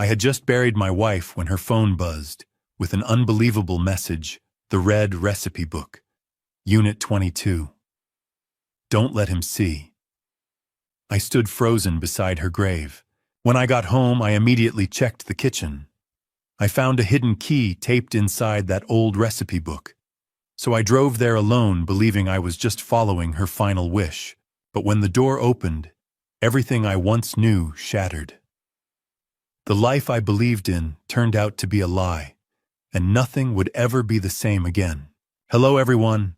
I had just buried my wife when her phone buzzed with an unbelievable message, the red recipe book. Unit 22. Don't let him see. I stood frozen beside her grave. When I got home, I immediately checked the kitchen. I found a hidden key taped inside that old recipe book. So I drove there alone, believing I was just following her final wish. But when the door opened, everything I once knew shattered. The life I believed in turned out to be a lie, and nothing would ever be the same again. Hello, everyone,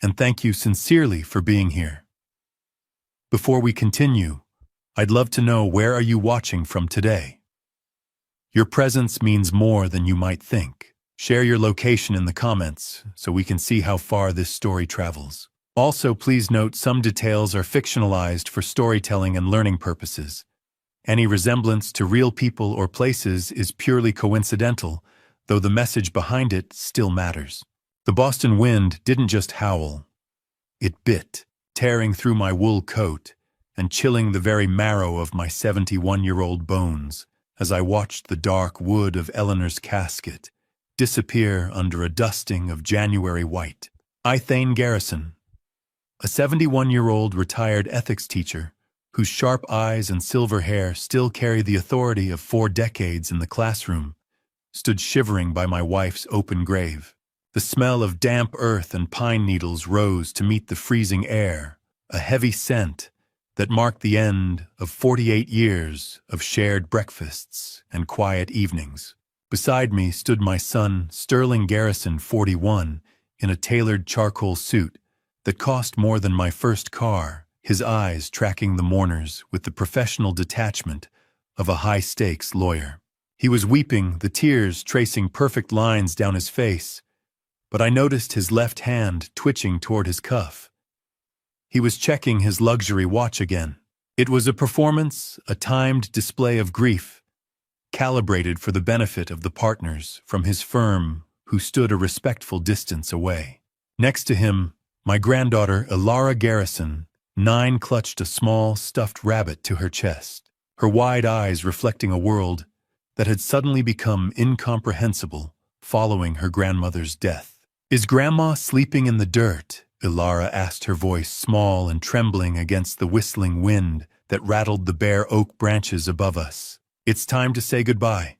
and thank you sincerely for being here. Before we continue, I'd love to know, where are you watching from today? Your presence means more than you might think. Share your location in the comments so we can see how far this story travels. Also, please note some details are fictionalized for storytelling and learning purposes. Any resemblance to real people or places is purely coincidental, though the message behind it still matters. The Boston wind didn't just howl. It bit, tearing through my wool coat and chilling the very marrow of my 71-year-old bones as I watched the dark wood of Ellanar's casket disappear under a dusting of January white. I, Thane Garrison, a 71-year-old retired ethics teacher whose sharp eyes and silver hair still carry the authority of 4 decades in the classroom, stood shivering by my wife's open grave. The smell of damp earth and pine needles rose to meet the freezing air, a heavy scent that marked the end of 48 years of shared breakfasts and quiet evenings. Beside me stood my son, Sterling Garrison, 41, in a tailored charcoal suit that cost more than my first car, his eyes tracking the mourners with the professional detachment of a high-stakes lawyer. He was weeping, the tears tracing perfect lines down his face, but I noticed his left hand twitching toward his cuff. He was checking his luxury watch again. It was a performance, a timed display of grief, calibrated for the benefit of the partners from his firm who stood a respectful distance away. Next to him, my granddaughter, Ellanar Garrison, 9, clutched a small, stuffed rabbit to her chest, her wide eyes reflecting a world that had suddenly become incomprehensible following her grandmother's death. "Is Grandma sleeping in the dirt?" Ellanar asked, her voice small and trembling against the whistling wind that rattled the bare oak branches above us. "It's time to say goodbye."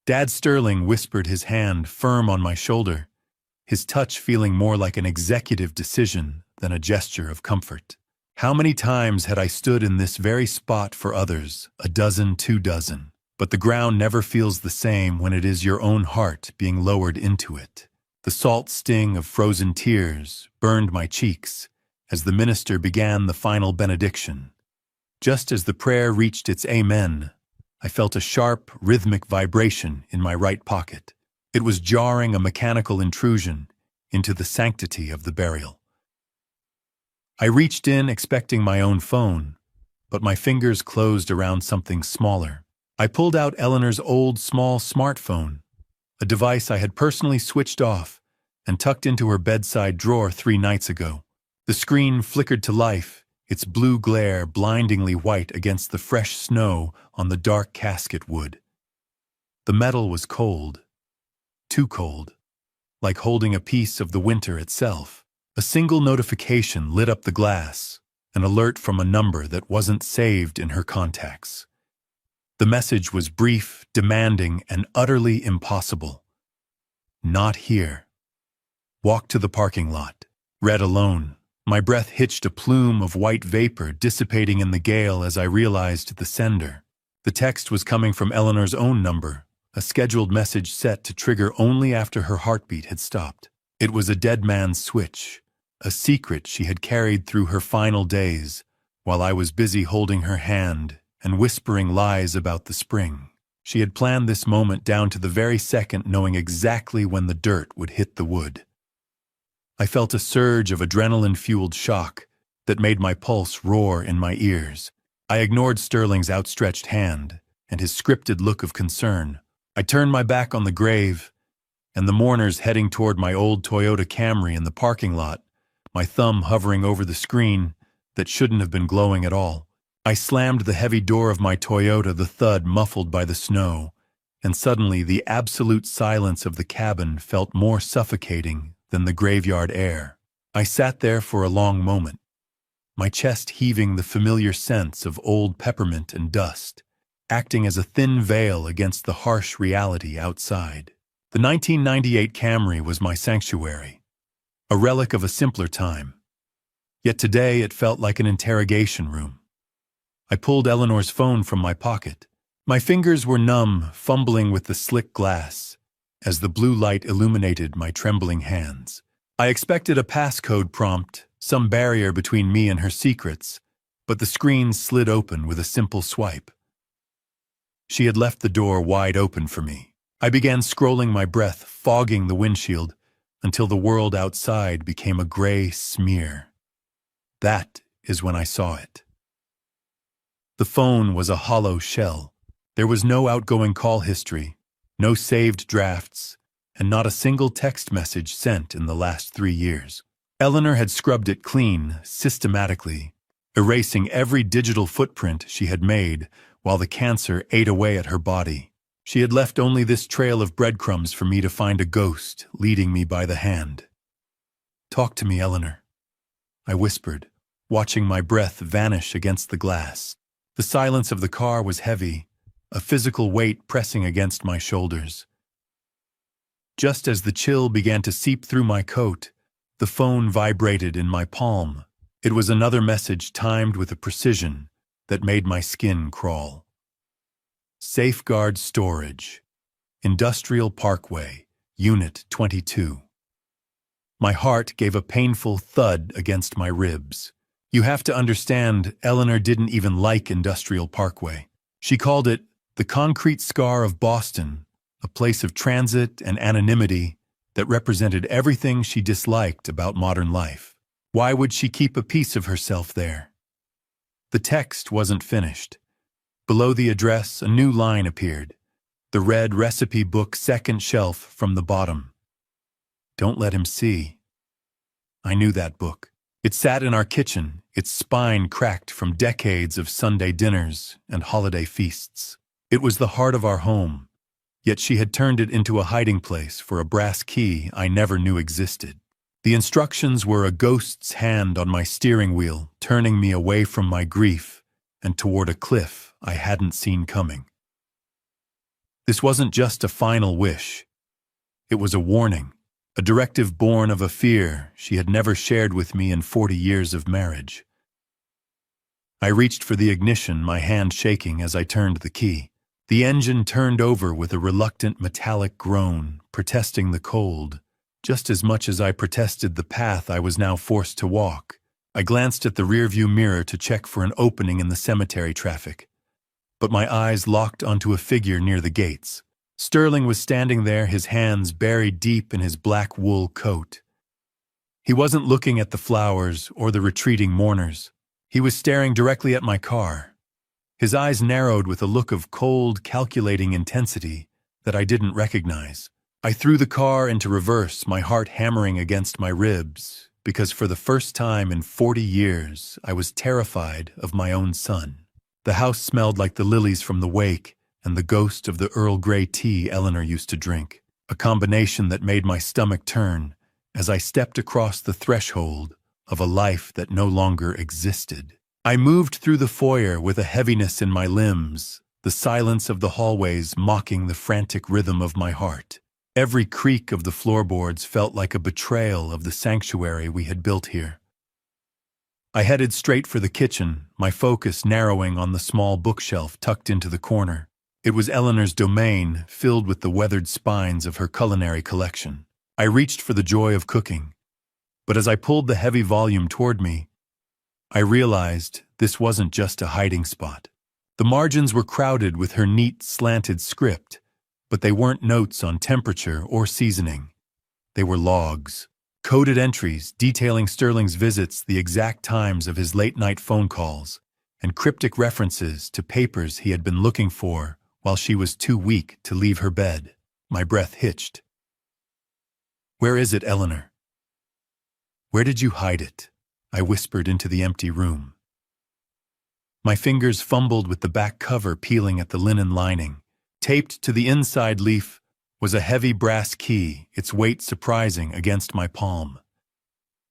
Dad Sterling whispered, his hand firm on my shoulder, his touch feeling more like an executive decision than a gesture of comfort. How many times had I stood in this very spot for others, a dozen, 2 dozen, but the ground never feels the same when it is your own heart being lowered into it. The salt sting of frozen tears burned my cheeks as the minister began the final benediction. Just as the prayer reached its amen, I felt a sharp, rhythmic vibration in my right pocket. It was jarring, a mechanical intrusion into the sanctity of the burial. I reached in, expecting my own phone, but my fingers closed around something smaller. I pulled out Ellanar's old, small smartphone, a device I had personally switched off and tucked into her bedside drawer 3 nights ago. The screen flickered to life, its blue glare blindingly white against the fresh snow on the dark casket wood. The metal was cold, too cold, like holding a piece of the winter itself. A single notification lit up the glass, an alert from a number that wasn't saved in her contacts. The message was brief, demanding, and utterly impossible. "Not here. Walk to the parking lot." Read alone. My breath hitched, a plume of white vapor dissipating in the gale as I realized the sender. The text was coming from Ellanar's own number, a scheduled message set to trigger only after her heartbeat had stopped. It was a dead man's switch, a secret she had carried through her final days, while I was busy holding her hand and whispering lies about the spring. She had planned this moment down to the very second, knowing exactly when the dirt would hit the wood. I felt a surge of adrenaline-fueled shock that made my pulse roar in my ears. I ignored Sterling's outstretched hand and his scripted look of concern. I turned my back on the grave and the mourners heading toward my old Toyota Camry in the parking lot, my thumb hovering over the screen that shouldn't have been glowing at all. I slammed the heavy door of my Toyota, the thud muffled by the snow, and suddenly the absolute silence of the cabin felt more suffocating than the graveyard air. I sat there for a long moment, my chest heaving, the familiar sense of old peppermint and dust, acting as a thin veil against the harsh reality outside. The 1998 Camry was my sanctuary, a relic of a simpler time. Yet today it felt like an interrogation room. I pulled Ellanar's phone from my pocket. My fingers were numb, fumbling with the slick glass, as the blue light illuminated my trembling hands. I expected a passcode prompt, some barrier between me and her secrets, but the screen slid open with a simple swipe. She had left the door wide open for me. I began scrolling, my breath fogging the windshield, until the world outside became a gray smear. That is when I saw it. The phone was a hollow shell. There was no outgoing call history, no saved drafts, and not a single text message sent in the last 3 years. Ellanar had scrubbed it clean, systematically, erasing every digital footprint she had made while the cancer ate away at her body. She had left only this trail of breadcrumbs for me to find a ghost leading me by the hand. "Talk to me, Ellanar," I whispered, watching my breath vanish against the glass. The silence of the car was heavy, a physical weight pressing against my shoulders. Just as the chill began to seep through my coat, the phone vibrated in my palm. It was another message timed with a precision that made my skin crawl. "Safeguard Storage, Industrial Parkway, Unit 22. My heart gave a painful thud against my ribs. You have to understand, Ellanar didn't even like Industrial Parkway. She called it the concrete scar of Boston, a place of transit and anonymity that represented everything she disliked about modern life. Why would she keep a piece of herself there? The text wasn't finished. Below the address, a new line appeared, the red recipe book, second shelf from the bottom. "Don't let him see." I knew that book. It sat in our kitchen, its spine cracked from decades of Sunday dinners and holiday feasts. It was the heart of our home, yet she had turned it into a hiding place for a brass key I never knew existed. The instructions were a ghost's hand on my steering wheel, turning me away from my grief and toward a cliff I hadn't seen coming. This wasn't just a final wish. It was a warning, a directive born of a fear she had never shared with me in 40 years of marriage. I reached for the ignition, my hand shaking as I turned the key. The engine turned over with a reluctant metallic groan, protesting the cold, just as much as I protested the path I was now forced to walk. I glanced at the rearview mirror to check for an opening in the cemetery traffic, but my eyes locked onto a figure near the gates. Sterling was standing there, his hands buried deep in his black wool coat. He wasn't looking at the flowers or the retreating mourners. He was staring directly at my car. His eyes narrowed with a look of cold, calculating intensity that I didn't recognize. I threw the car into reverse, my heart hammering against my ribs, because for the first time in 40 years, I was terrified of my own son. The house smelled like the lilies from the wake and the ghost of the Earl Grey tea Ellanar used to drink, a combination that made my stomach turn as I stepped across the threshold of a life that no longer existed. I moved through the foyer with a heaviness in my limbs, the silence of the hallways mocking the frantic rhythm of my heart. Every creak of the floorboards felt like a betrayal of the sanctuary we had built here. I headed straight for the kitchen, my focus narrowing on the small bookshelf tucked into the corner. It was Ellanar's domain, filled with the weathered spines of her culinary collection. I reached for the joy of cooking, but as I pulled the heavy volume toward me, I realized this wasn't just a hiding spot. The margins were crowded with her neat, slanted script, but they weren't notes on temperature or seasoning. They were logs, coded entries detailing Sterling's visits, the exact times of his late-night phone calls, and cryptic references to papers he had been looking for while she was too weak to leave her bed. My breath hitched. "Where is it, Ellanar? Where did you hide it?" I whispered into the empty room. My fingers fumbled with the back cover peeling at the linen lining. Taped to the inside leaf was a heavy brass key, its weight surprising against my palm.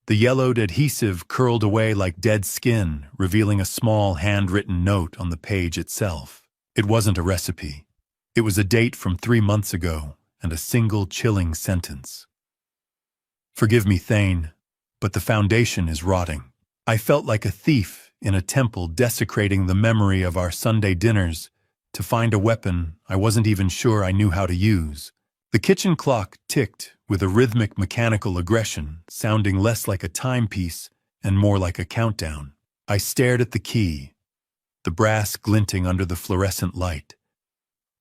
The yellowed adhesive curled away like dead skin, revealing a small handwritten note on the page itself. It wasn't a recipe. It was a date from 3 months ago and a single chilling sentence. "Forgive me, Thane, but the foundation is rotting." I felt like a thief in a temple desecrating the memory of our Sunday dinners to find a weapon I wasn't even sure I knew how to use. The kitchen clock ticked with a rhythmic mechanical aggression, sounding less like a timepiece and more like a countdown. I stared at the key, the brass glinting under the fluorescent light,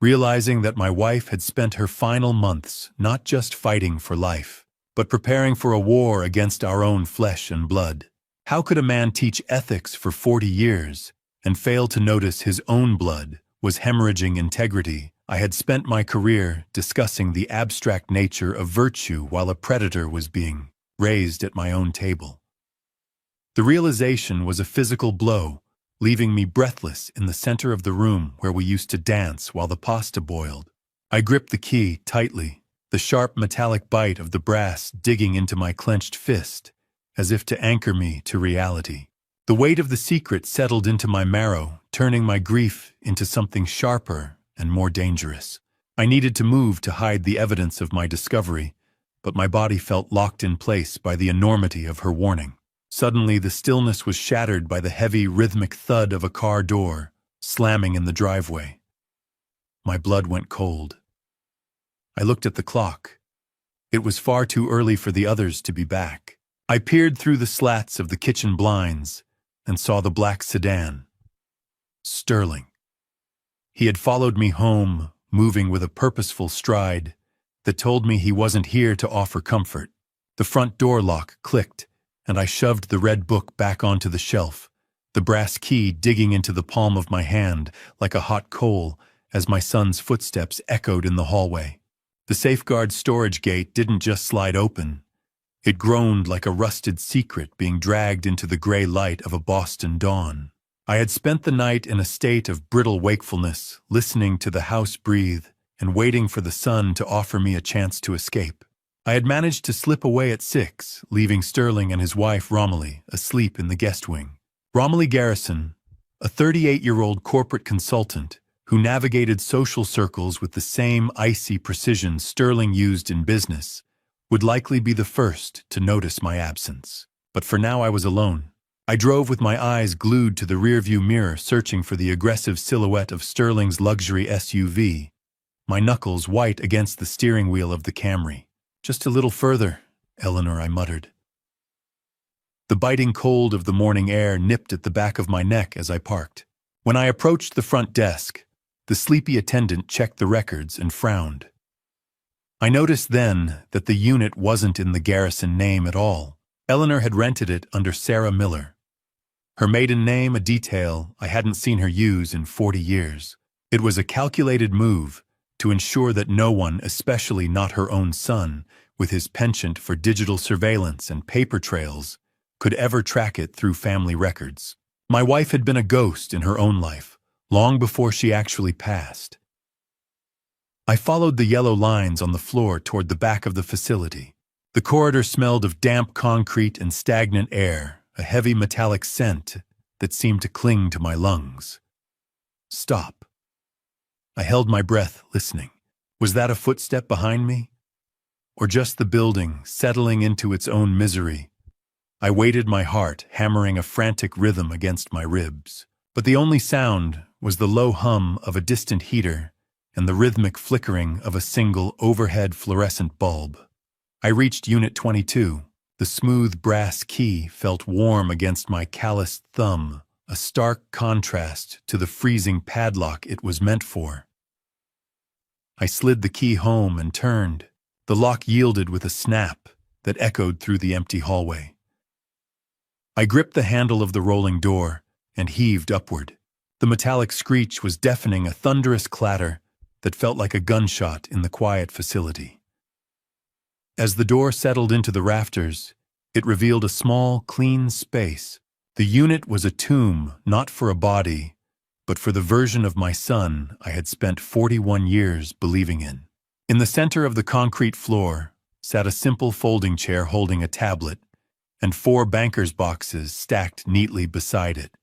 realizing that my wife had spent her final months not just fighting for life, but preparing for a war against our own flesh and blood. How could a man teach ethics for 40 years and fail to notice his own blood was hemorrhaging integrity? I had spent my career discussing the abstract nature of virtue while a predator was being raised at my own table. The realization was a physical blow, leaving me breathless in the center of the room where we used to dance while the pasta boiled. I gripped the key tightly, the sharp metallic bite of the brass digging into my clenched fist, as if to anchor me to reality. The weight of the secret settled into my marrow, turning my grief into something sharper and more dangerous. I needed to move to hide the evidence of my discovery, but my body felt locked in place by the enormity of her warning. Suddenly, the stillness was shattered by the heavy, rhythmic thud of a car door slamming in the driveway. My blood went cold. I looked at the clock. It was far too early for the others to be back. I peered through the slats of the kitchen blinds and saw the black sedan. Sterling. He had followed me home, moving with a purposeful stride that told me he wasn't here to offer comfort. The front door lock clicked, and I shoved the red book back onto the shelf, the brass key digging into the palm of my hand like a hot coal as my son's footsteps echoed in the hallway. The safeguard storage gate didn't just slide open. It groaned like a rusted secret being dragged into the gray light of a Boston dawn. I had spent the night in a state of brittle wakefulness, listening to the house breathe and waiting for the sun to offer me a chance to escape. I had managed to slip away at 6, leaving Sterling and his wife Romilly asleep in the guest wing. Romilly Garrison, a 38-year-old corporate consultant who navigated social circles with the same icy precision Sterling used in business, would likely be the first to notice my absence. But for now I was alone. I drove with my eyes glued to the rearview mirror, searching for the aggressive silhouette of Sterling's luxury SUV, my knuckles white against the steering wheel of the Camry. "Just a little further, Ellanar," I muttered. The biting cold of the morning air nipped at the back of my neck as I parked. When I approached the front desk, the sleepy attendant checked the records and frowned. I noticed then that the unit wasn't in the Garrison name at all. Ellanar had rented it under Sarah Miller. Her maiden name, a detail I hadn't seen her use in 40 years. It was a calculated move to ensure that no one, especially not her own son, with his penchant for digital surveillance and paper trails, could ever track it through family records. My wife had been a ghost in her own life, long before she actually passed. I followed the yellow lines on the floor toward the back of the facility. The corridor smelled of damp concrete and stagnant air, a heavy metallic scent that seemed to cling to my lungs. Stop. I held my breath, listening. Was that a footstep behind me? Or just the building settling into its own misery? I weighted my heart, hammering a frantic rhythm against my ribs. But the only sound was the low hum of a distant heater and the rhythmic flickering of a single overhead fluorescent bulb. I reached Unit 22. The smooth brass key felt warm against my calloused thumb, a stark contrast to the freezing padlock it was meant for. I slid the key home and turned. The lock yielded with a snap that echoed through the empty hallway. I gripped the handle of the rolling door and heaved upward. The metallic screech was deafening, a thunderous clatter that felt like a gunshot in the quiet facility. As the door settled into the rafters, it revealed a small, clean space The unit was a tomb, not for a body, but for the version of my son I had spent 41 years believing in. In the center of the concrete floor sat a simple folding chair holding a tablet, and 4 banker's boxes stacked neatly beside it.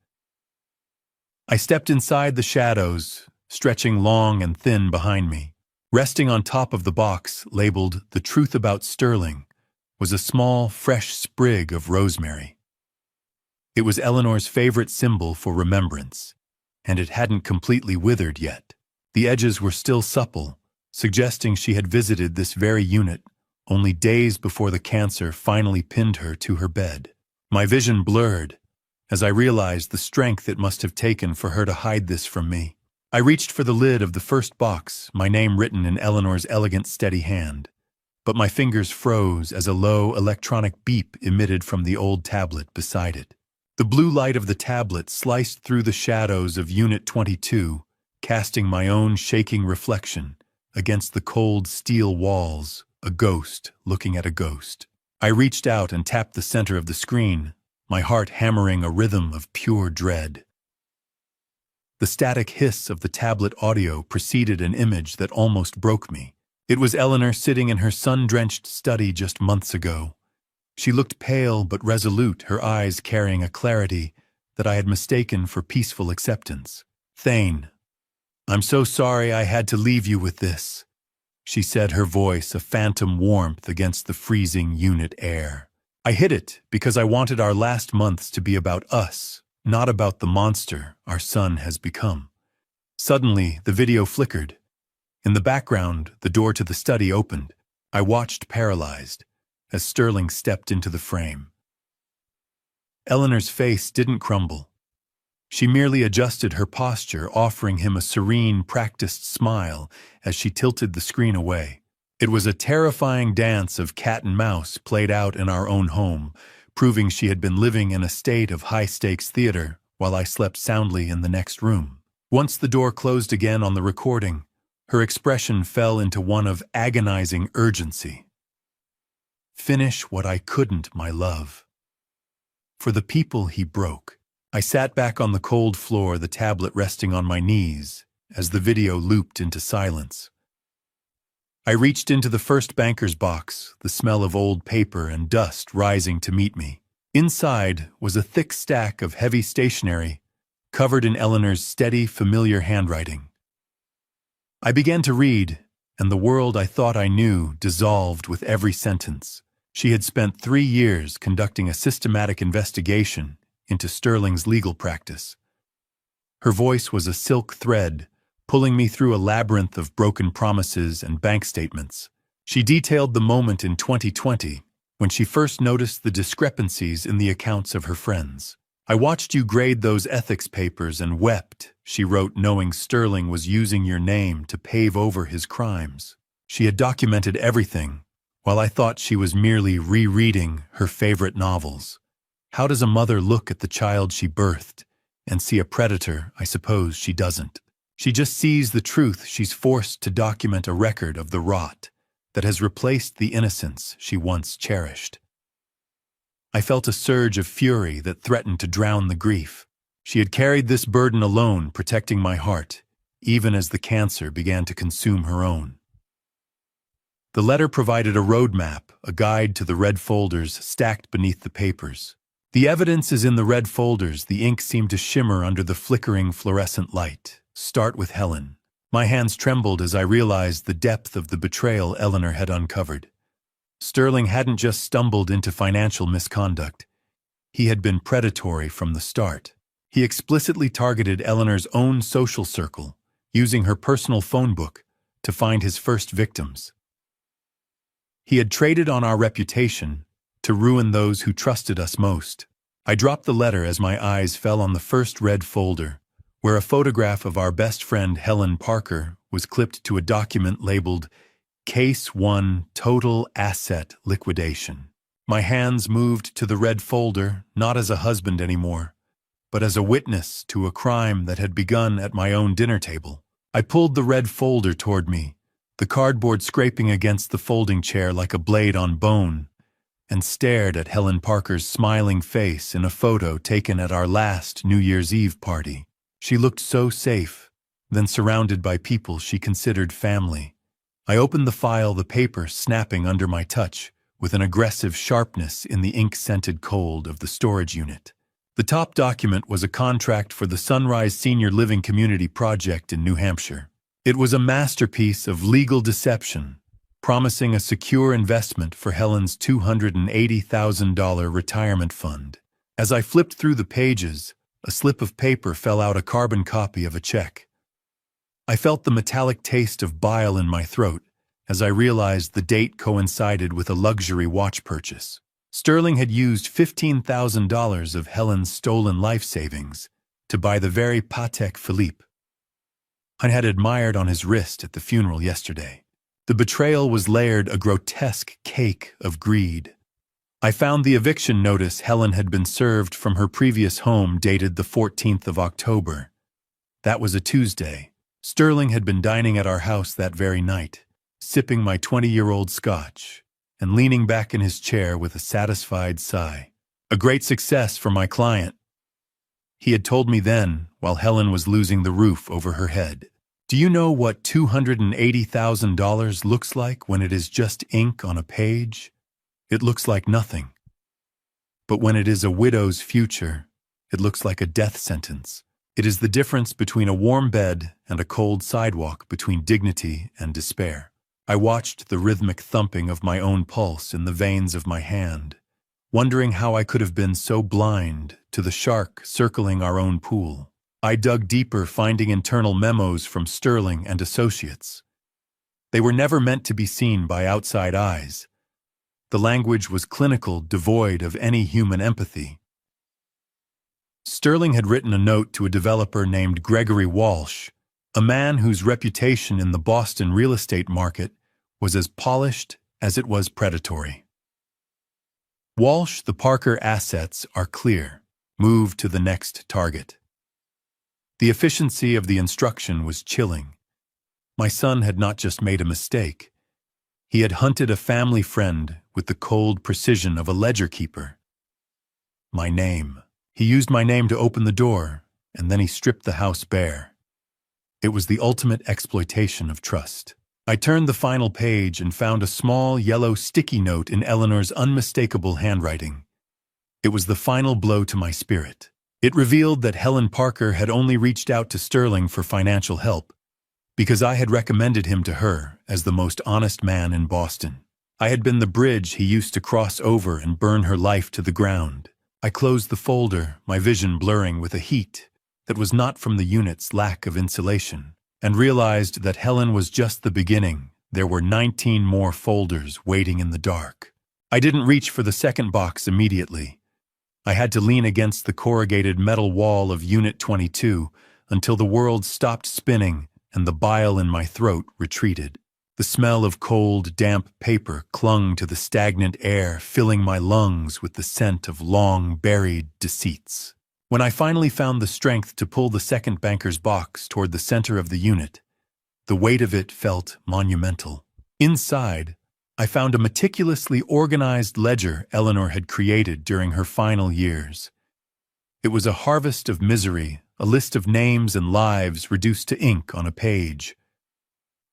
I stepped inside the shadows, stretching long and thin behind me. Resting on top of the box, labeled "The Truth About Sterling," was a small, fresh sprig of rosemary. It was Ellanar's favorite symbol for remembrance, and it hadn't completely withered yet. The edges were still supple, suggesting she had visited this very unit only days before the cancer finally pinned her to her bed. My vision blurred as I realized the strength it must have taken for her to hide this from me. I reached for the lid of the first box, my name written in Ellanar's elegant, steady hand, but my fingers froze as a low electronic beep emitted from the old tablet beside it. The blue light of the tablet sliced through the shadows of Unit 22, casting my own shaking reflection against the cold steel walls, a ghost looking at a ghost. I reached out and tapped the center of the screen, my heart hammering a rhythm of pure dread. The static hiss of the tablet audio preceded an image that almost broke me. It was Ellanar sitting in her sun-drenched study just months ago. She looked pale but resolute, her eyes carrying a clarity that I had mistaken for peaceful acceptance. "Thane, I'm so sorry I had to leave you with this," she said, her voice a phantom warmth against the freezing unit air. "I hid it because I wanted our last months to be about us, not about the monster our son has become." Suddenly, the video flickered. In the background, the door to the study opened. I watched paralyzed as Sterling stepped into the frame. Ellanar's face didn't crumble. She merely adjusted her posture, offering him a serene, practiced smile as she tilted the screen away. It was a terrifying dance of cat and mouse played out in our own home, proving she had been living in a state of high-stakes theater while I slept soundly in the next room. Once the door closed again on the recording, her expression fell into one of agonizing urgency. "Finish what I couldn't, my love." For the people he broke. I sat back on the cold floor, the tablet resting on my knees, as the video looped into silence. I reached into the first banker's box, the smell of old paper and dust rising to meet me. Inside was a thick stack of heavy stationery, covered in Ellanar's steady, familiar handwriting. I began to read, and the world I thought I knew dissolved with every sentence. She had spent 3 years conducting a systematic investigation into Sterling's legal practice. Her voice was a silk thread, pulling me through a labyrinth of broken promises and bank statements. She detailed the moment in 2020 when she first noticed the discrepancies in the accounts of her friends. "I watched you grade those ethics papers and wept," she wrote, "knowing Sterling was using your name to pave over his crimes." She had documented everything, while I thought she was merely rereading her favorite novels. How does a mother look at the child she birthed and see a predator? I suppose she doesn't. She just sees the truth. She's forced to document a record of the rot that has replaced the innocence she once cherished. I felt a surge of fury that threatened to drown the grief. She had carried this burden alone, protecting my heart, even as the cancer began to consume her own. The letter provided a roadmap, a guide to the red folders stacked beneath the papers. "The evidence is in the red folders." The ink seemed to shimmer under the flickering fluorescent light. "Start with Helen." My hands trembled as I realized the depth of the betrayal Ellanar had uncovered. Sterling hadn't just stumbled into financial misconduct. He had been predatory from the start. He explicitly targeted Ellanar's own social circle, using her personal phone book to find his first victims. He had traded on our reputation to ruin those who trusted us most. I dropped the letter as my eyes fell on the first red folder, where a photograph of our best friend Helen Parker was clipped to a document labeled Case 1 Total Asset Liquidation. My hands moved to the red folder, not as a husband anymore, but as a witness to a crime that had begun at my own dinner table. I pulled the red folder toward me, the cardboard scraping against the folding chair like a blade on bone, and stared at Helen Parker's smiling face in a photo taken at our last New Year's Eve party. She looked so safe, then surrounded by people she considered family. I opened the file, the paper snapping under my touch, with an aggressive sharpness in the ink-scented cold of the storage unit. The top document was a contract for the Sunrise Senior Living Community Project in New Hampshire. It was a masterpiece of legal deception, promising a secure investment for Helen's $280,000 retirement fund. As I flipped through the pages, a slip of paper fell out, a carbon copy of a check. I felt the metallic taste of bile in my throat as I realized the date coincided with a luxury watch purchase. Sterling had used $15,000 of Helen's stolen life savings to buy the very Patek Philippe I had admired on his wrist at the funeral yesterday. The betrayal was layered, a grotesque cake of greed. I found the eviction notice Helen had been served from her previous home, dated the 14th of October. That was a Tuesday. Sterling had been dining at our house that very night, sipping my 20-year-old scotch and leaning back in his chair with a satisfied sigh. A great success for my client, he had told me then, while Helen was losing the roof over her head. Do you know what $280,000 looks like when it is just ink on a page? It looks like nothing. But when it is a widow's future, it looks like a death sentence. It is the difference between a warm bed and a cold sidewalk, between dignity and despair. I watched the rhythmic thumping of my own pulse in the veins of my hand, wondering how I could have been so blind to the shark circling our own pool. I dug deeper, finding internal memos from Sterling and associates. They were never meant to be seen by outside eyes. The language was clinical, devoid of any human empathy. Sterling had written a note to a developer named Gregory Walsh, a man whose reputation in the Boston real estate market was as polished as it was predatory. Walsh, the Parker assets are clear. Move to the next target. The efficiency of the instruction was chilling. My son had not just made a mistake. He had hunted a family friend with the cold precision of a ledger keeper. My name. He used my name to open the door, and then he stripped the house bare. It was the ultimate exploitation of trust. I turned the final page and found a small yellow sticky note in Ellanar's unmistakable handwriting. It was the final blow to my spirit. It revealed that Helen Parker had only reached out to Sterling for financial help because I had recommended him to her as the most honest man in Boston. I had been the bridge he used to cross over and burn her life to the ground. I closed the folder, my vision blurring with a heat that was not from the unit's lack of insulation, and realized that Helen was just the beginning. There were 19 more folders waiting in the dark. I didn't reach for the second box immediately. I had to lean against the corrugated metal wall of Unit 22 until the world stopped spinning and the bile in my throat retreated. The smell of cold, damp paper clung to the stagnant air, filling my lungs with the scent of long-buried deceits. When I finally found the strength to pull the second banker's box toward the center of the unit, the weight of it felt monumental. Inside, I found a meticulously organized ledger Ellanar had created during her final years. It was a harvest of misery, a list of names and lives reduced to ink on a page.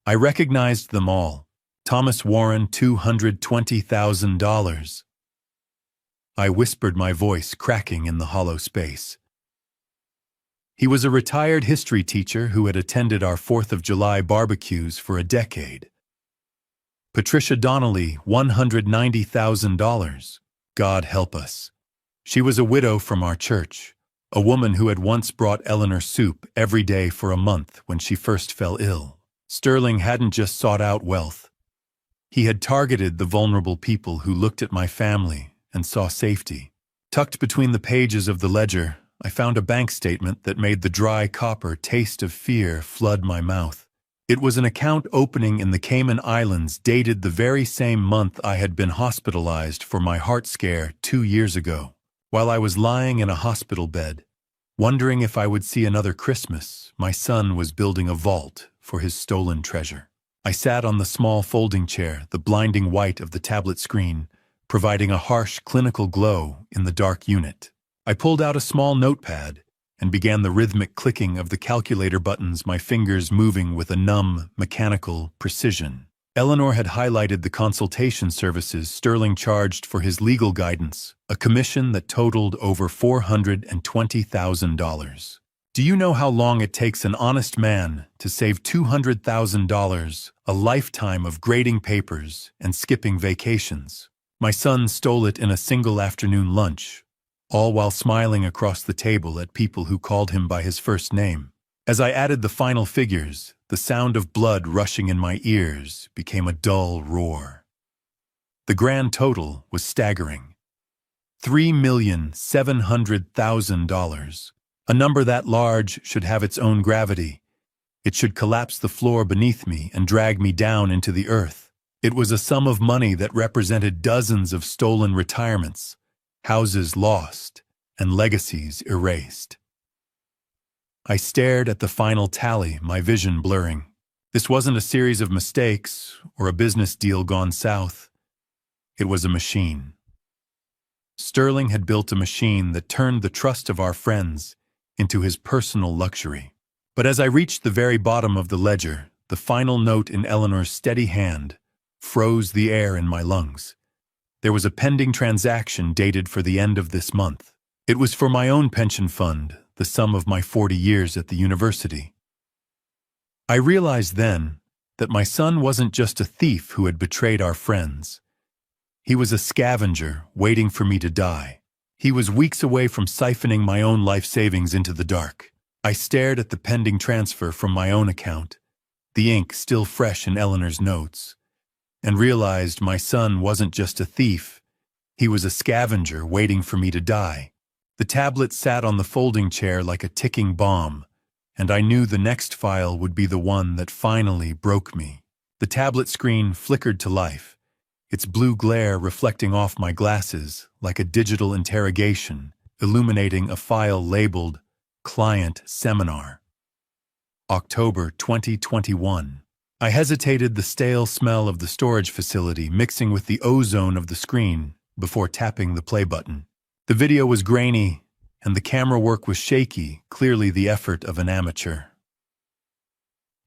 I recognized them all. Thomas Warren, $220,000. I whispered, my voice cracking in the hollow space. He was a retired history teacher who had attended our 4th of July barbecues for a decade. Patricia Donnelly, $190,000. God help us. She was a widow from our church, a woman who had once brought Ellanar soup every day for a month when she first fell ill. Sterling hadn't just sought out wealth. He had targeted the vulnerable people who looked at my family and saw safety. Tucked between the pages of the ledger, I found a bank statement that made the dry copper taste of fear flood my mouth. It was an account opening in the Cayman Islands, dated the very same month I had been hospitalized for my heart scare 2 years ago. While I was lying in a hospital bed, wondering if I would see another Christmas, my son was building a vault for his stolen treasure. I sat on the small folding chair, the blinding white of the tablet screen, providing a harsh clinical glow in the dark unit. I pulled out a small notepad and began the rhythmic clicking of the calculator buttons, my fingers moving with a numb, mechanical precision. Ellanar had highlighted the consultation services Sterling charged for his legal guidance, a commission that totaled over $420,000. Do you know how long it takes an honest man to save $200,000, a lifetime of grading papers and skipping vacations? My son stole it in a single afternoon lunch, all while smiling across the table at people who called him by his first name. As I added the final figures, the sound of blood rushing in my ears became a dull roar. The grand total was staggering. $3,700,000. A number that large should have its own gravity. It should collapse the floor beneath me and drag me down into the earth. It was a sum of money that represented dozens of stolen retirements, houses lost, and legacies erased. I stared at the final tally, my vision blurring. This wasn't a series of mistakes or a business deal gone south. It was a machine. Sterling had built a machine that turned the trust of our friends into his personal luxury. But as I reached the very bottom of the ledger, the final note in Ellanar's steady hand froze the air in my lungs. There was a pending transaction dated for the end of this month. It was for my own pension fund, the sum of my 40 years at the university. I realized then that my son wasn't just a thief who had betrayed our friends. He was a scavenger waiting for me to die. He was weeks away from siphoning my own life savings into the dark. I stared at the pending transfer from my own account, the ink still fresh in Ellanar's notes, and realized my son wasn't just a thief. He was a scavenger waiting for me to die. The tablet sat on the folding chair like a ticking bomb, and I knew the next file would be the one that finally broke me. The tablet screen flickered to life, its blue glare reflecting off my glasses like a digital interrogation, illuminating a file labeled Client Seminar. October 2021. I hesitated, the stale smell of the storage facility mixing with the ozone of the screen before tapping the play button. The video was grainy, and the camera work was shaky, clearly the effort of an amateur.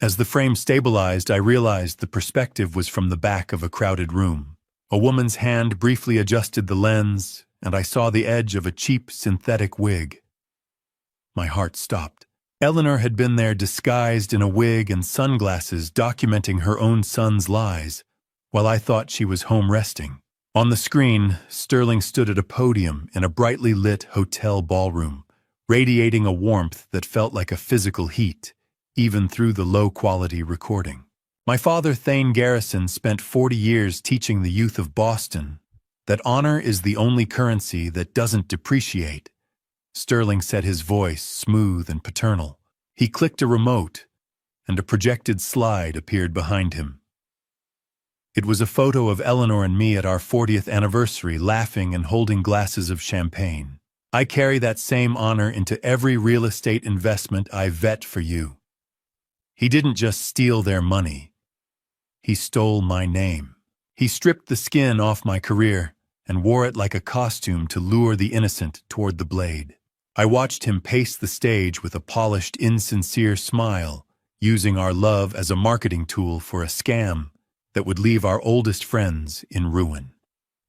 As the frame stabilized, I realized the perspective was from the back of a crowded room. A woman's hand briefly adjusted the lens, and I saw the edge of a cheap synthetic wig. My heart stopped. Ellanar had been there disguised in a wig and sunglasses, documenting her own son's lies, while I thought she was home resting. On the screen, Sterling stood at a podium in a brightly lit hotel ballroom, radiating a warmth that felt like a physical heat, even through the low-quality recording. My father, Thane Garrison, spent 40 years teaching the youth of Boston that honor is the only currency that doesn't depreciate. Sterling said, his voice smooth and paternal. He clicked a remote, and a projected slide appeared behind him. It was a photo of Ellanar and me at our 40th anniversary, laughing and holding glasses of champagne. I carry that same honor into every real estate investment I vet for you. He didn't just steal their money. He stole my name. He stripped the skin off my career and wore it like a costume to lure the innocent toward the blade. I watched him pace the stage with a polished, insincere smile, using our love as a marketing tool for a scam that would leave our oldest friends in ruin.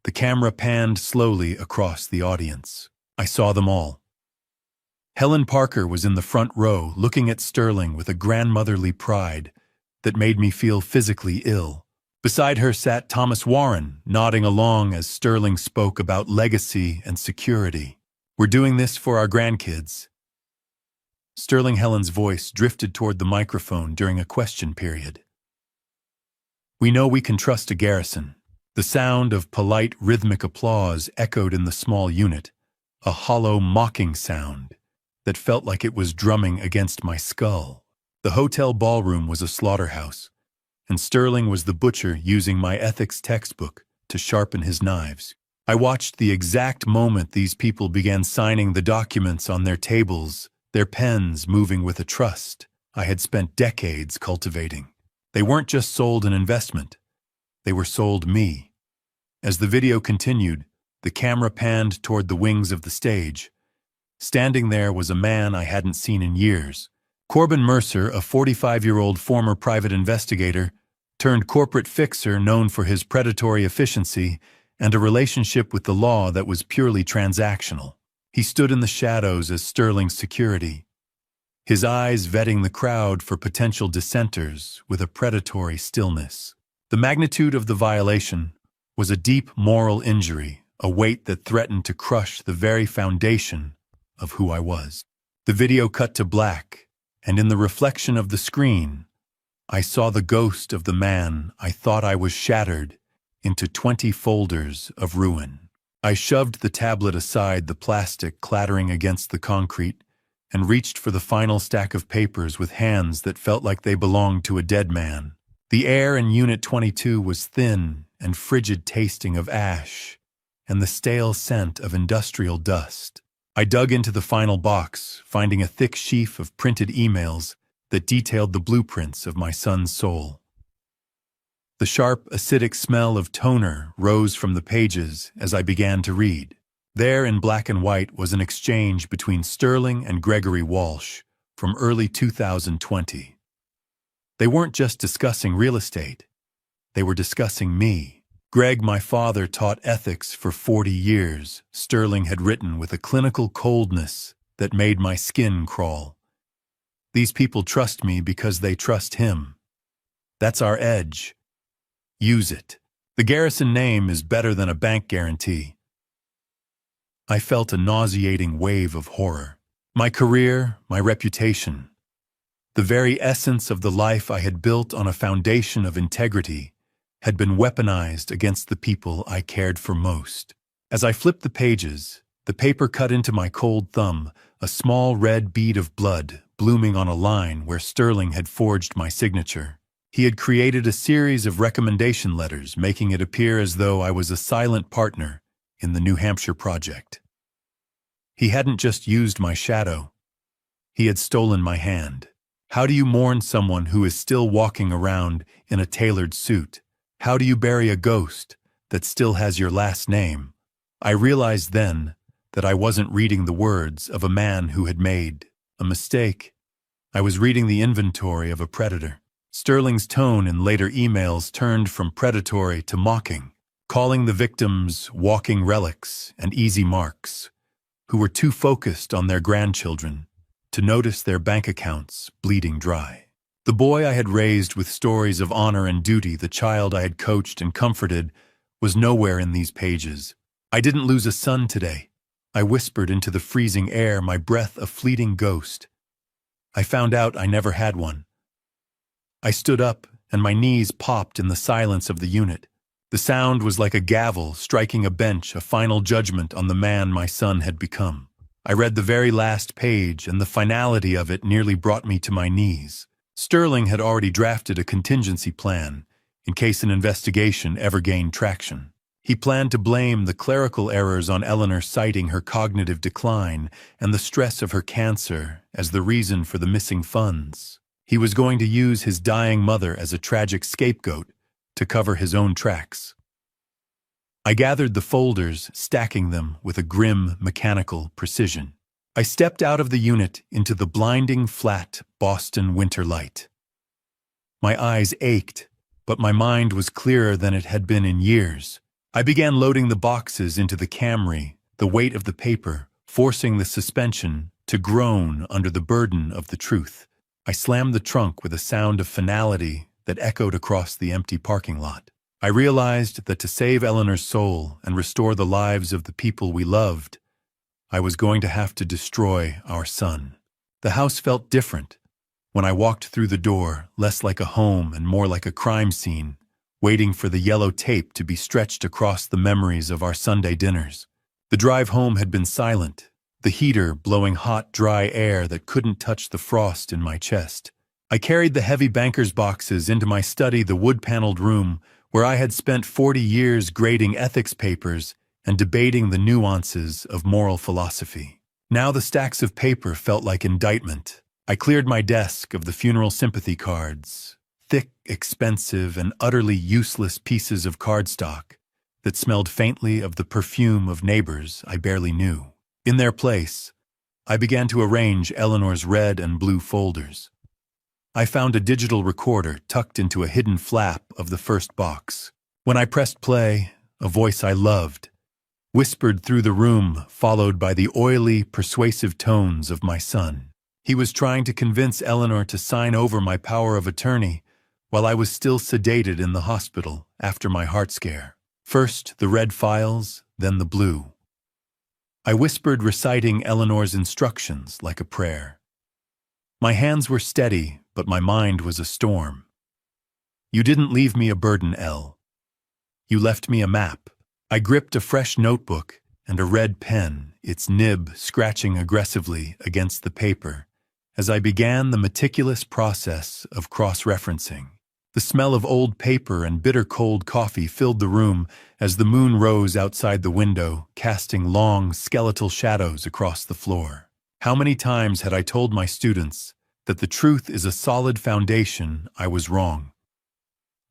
The camera panned slowly across the audience. I saw them all. Helen Parker was in the front row, looking at Sterling with a grandmotherly pride that made me feel physically ill. Beside her sat Thomas Warren, nodding along as Sterling spoke about legacy and security. "We're doing this for our grandkids." Sterling Helen's voice drifted toward the microphone during a question period. "We know we can trust a Garrison." The sound of polite, rhythmic applause echoed in the small unit, a hollow, mocking sound that felt like it was drumming against my skull. The hotel ballroom was a slaughterhouse, and Sterling was the butcher using my ethics textbook to sharpen his knives. I watched the exact moment these people began signing the documents on their tables, their pens moving with a trust I had spent decades cultivating. They weren't just sold an investment. They were sold me. As the video continued, the camera panned toward the wings of the stage. Standing there was a man I hadn't seen in years. Corbin Mercer, a 45-year-old former private investigator, turned corporate fixer known for his predatory efficiency and a relationship with the law that was purely transactional. He stood in the shadows as Sterling's security, his eyes vetting the crowd for potential dissenters with a predatory stillness. The magnitude of the violation was a deep moral injury, a weight that threatened to crush the very foundation of who I was. The video cut to black, and in the reflection of the screen, I saw the ghost of the man I thought I was shattered into 20 folders of ruin. I shoved the tablet aside, the plastic clattering against the concrete, and reached for the final stack of papers with hands that felt like they belonged to a dead man. The air in Unit 22 was thin and frigid, tasting of ash and the stale scent of industrial dust. I dug into the final box, finding a thick sheaf of printed emails that detailed the blueprints of my son's soul. The sharp, acidic smell of toner rose from the pages as I began to read. There in black and white was an exchange between Sterling and Gregory Walsh from early 2020. They weren't just discussing real estate. They were discussing me. Greg, my father, taught ethics for 40 years, Sterling had written with a clinical coldness that made my skin crawl. These people trust me because they trust him. That's our edge. Use it. The Garrison name is better than a bank guarantee. I felt a nauseating wave of horror. My career, my reputation, the very essence of the life I had built on a foundation of integrity had been weaponized against the people I cared for most. As I flipped the pages, the paper cut into my cold thumb, a small red bead of blood blooming on a line where Sterling had forged my signature. He had created a series of recommendation letters, making it appear as though I was a silent partner in the New Hampshire project. He hadn't just used my shadow. He had stolen my hand. How do you mourn someone who is still walking around in a tailored suit? How do you bury a ghost that still has your last name? I realized then that I wasn't reading the words of a man who had made a mistake. I was reading the inventory of a predator. Sterling's tone in later emails turned from predatory to mocking, calling the victims walking relics and easy marks, who were too focused on their grandchildren to notice their bank accounts bleeding dry. The boy I had raised with stories of honor and duty, the child I had coached and comforted, was nowhere in these pages. I didn't lose a son today. I whispered into the freezing air, my breath a fleeting ghost. I found out I never had one. I stood up, and my knees popped in the silence of the unit. The sound was like a gavel striking a bench, a final judgment on the man my son had become. I read the very last page, and the finality of it nearly brought me to my knees. Sterling had already drafted a contingency plan in case an investigation ever gained traction. He planned to blame the clerical errors on Ellanar, citing her cognitive decline and the stress of her cancer as the reason for the missing funds. He was going to use his dying mother as a tragic scapegoat to cover his own tracks. I gathered the folders, stacking them with a grim, mechanical precision. I stepped out of the unit into the blinding, flat Boston winter light. My eyes ached, but my mind was clearer than it had been in years. I began loading the boxes into the Camry, the weight of the paper forcing the suspension to groan under the burden of the truth. I slammed the trunk with a sound of finality that echoed across the empty parking lot. I realized that to save Ellanar's soul and restore the lives of the people we loved, I was going to have to destroy our son. The house felt different when I walked through the door, less like a home and more like a crime scene, waiting for the yellow tape to be stretched across the memories of our Sunday dinners. The drive home had been silent, the heater blowing hot, dry air that couldn't touch the frost in my chest. I carried the heavy banker's boxes into my study, the wood-paneled room where I had spent 40 years grading ethics papers and debating the nuances of moral philosophy. Now the stacks of paper felt like indictment. I cleared my desk of the funeral sympathy cards, thick, expensive, and utterly useless pieces of cardstock that smelled faintly of the perfume of neighbors I barely knew. In their place, I began to arrange Ellanar's red and blue folders. I found a digital recorder tucked into a hidden flap of the first box. When I pressed play, a voice I loved whispered through the room, followed by the oily, persuasive tones of my son. He was trying to convince Ellanar to sign over my power of attorney while I was still sedated in the hospital after my heart scare. First the red files, then the blue. I whispered, reciting Ellanar's instructions like a prayer. My hands were steady, but my mind was a storm. You didn't leave me a burden, Elle. You left me a map. I gripped a fresh notebook and a red pen, its nib scratching aggressively against the paper, as I began the meticulous process of cross-referencing. The smell of old paper and bitter cold coffee filled the room as the moon rose outside the window, casting long, skeletal shadows across the floor. How many times had I told my students that the truth is a solid foundation? I was wrong.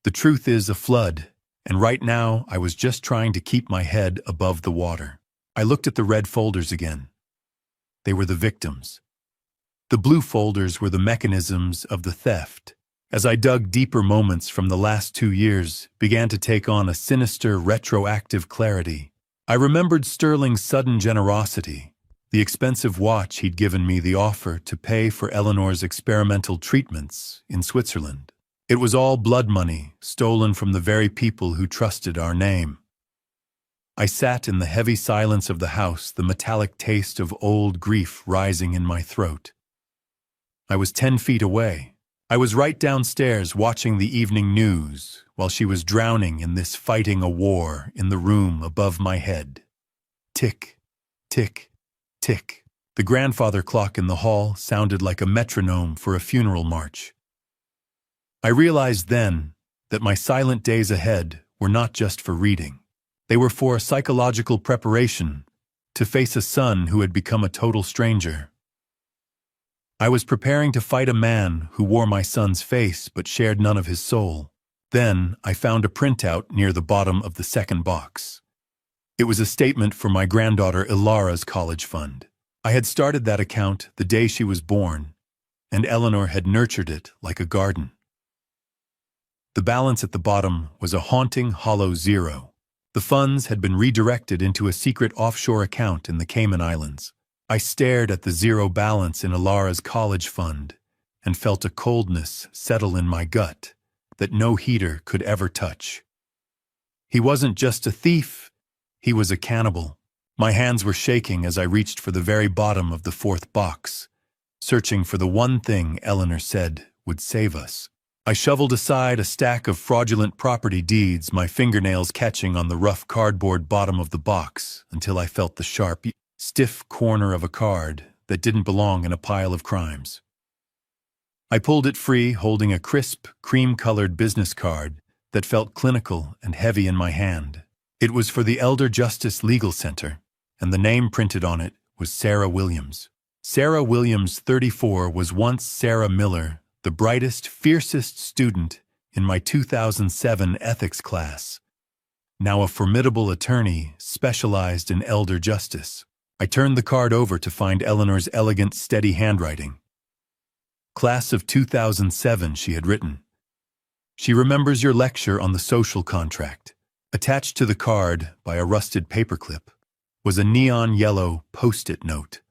The truth is a flood, and right now I was just trying to keep my head above the water. I looked at the red folders again. They were the victims. The blue folders were the mechanisms of the theft. As I dug deeper, moments from the last 2 years began to take on a sinister, retroactive clarity. I remembered Sterling's sudden generosity, the expensive watch he'd given me, the offer to pay for Ellanar's experimental treatments in Switzerland. It was all blood money, stolen from the very people who trusted our name. I sat in the heavy silence of the house, the metallic taste of old grief rising in my throat. I was 10 feet away. I was right downstairs watching the evening news while she was drowning in this, fighting a war in the room above my head. Tick, tick, tick. The grandfather clock in the hall sounded like a metronome for a funeral march. I realized then that my silent days ahead were not just for reading. They were for a psychological preparation to face a son who had become a total stranger. I was preparing to fight a man who wore my son's face but shared none of his soul. Then I found a printout near the bottom of the second box. It was a statement for my granddaughter Elara's college fund. I had started that account the day she was born, and Ellanar had nurtured it like a garden. The balance at the bottom was a haunting, hollow zero. The funds had been redirected into a secret offshore account in the Cayman Islands. I stared at the zero balance in Elara's college fund and felt a coldness settle in my gut that no heater could ever touch. He wasn't just a thief, he was a cannibal. My hands were shaking as I reached for the very bottom of the fourth box, searching for the one thing Ellanar said would save us. I shoveled aside a stack of fraudulent property deeds, my fingernails catching on the rough cardboard bottom of the box until I felt the sharp, stiff corner of a card that didn't belong in a pile of crimes. I pulled it free, holding a crisp, cream-colored business card that felt clinical and heavy in my hand. It was for the Elder Justice Legal Center, and the name printed on it was Sarah Williams. Sarah Williams, 34, was once Sarah Miller, the brightest, fiercest student in my 2007 ethics class, now a formidable attorney specialized in elder justice. I turned the card over to find Ellanar's elegant, steady handwriting. Class of 2007, she had written. She remembers your lecture on the social contract. Attached to the card, by a rusted paperclip, was a neon yellow post-it note.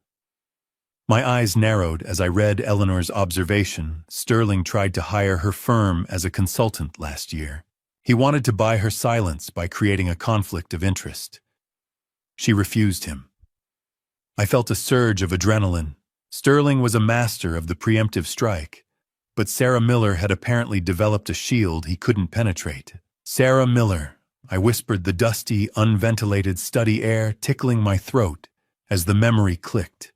My eyes narrowed as I read Ellanar's observation. Sterling tried to hire her firm as a consultant last year. He wanted to buy her silence by creating a conflict of interest. She refused him. I felt a surge of adrenaline. Sterling was a master of the preemptive strike, but Sarah Miller had apparently developed a shield he couldn't penetrate. Sarah Miller, I whispered, the dusty, unventilated study air tickling my throat as the memory clicked.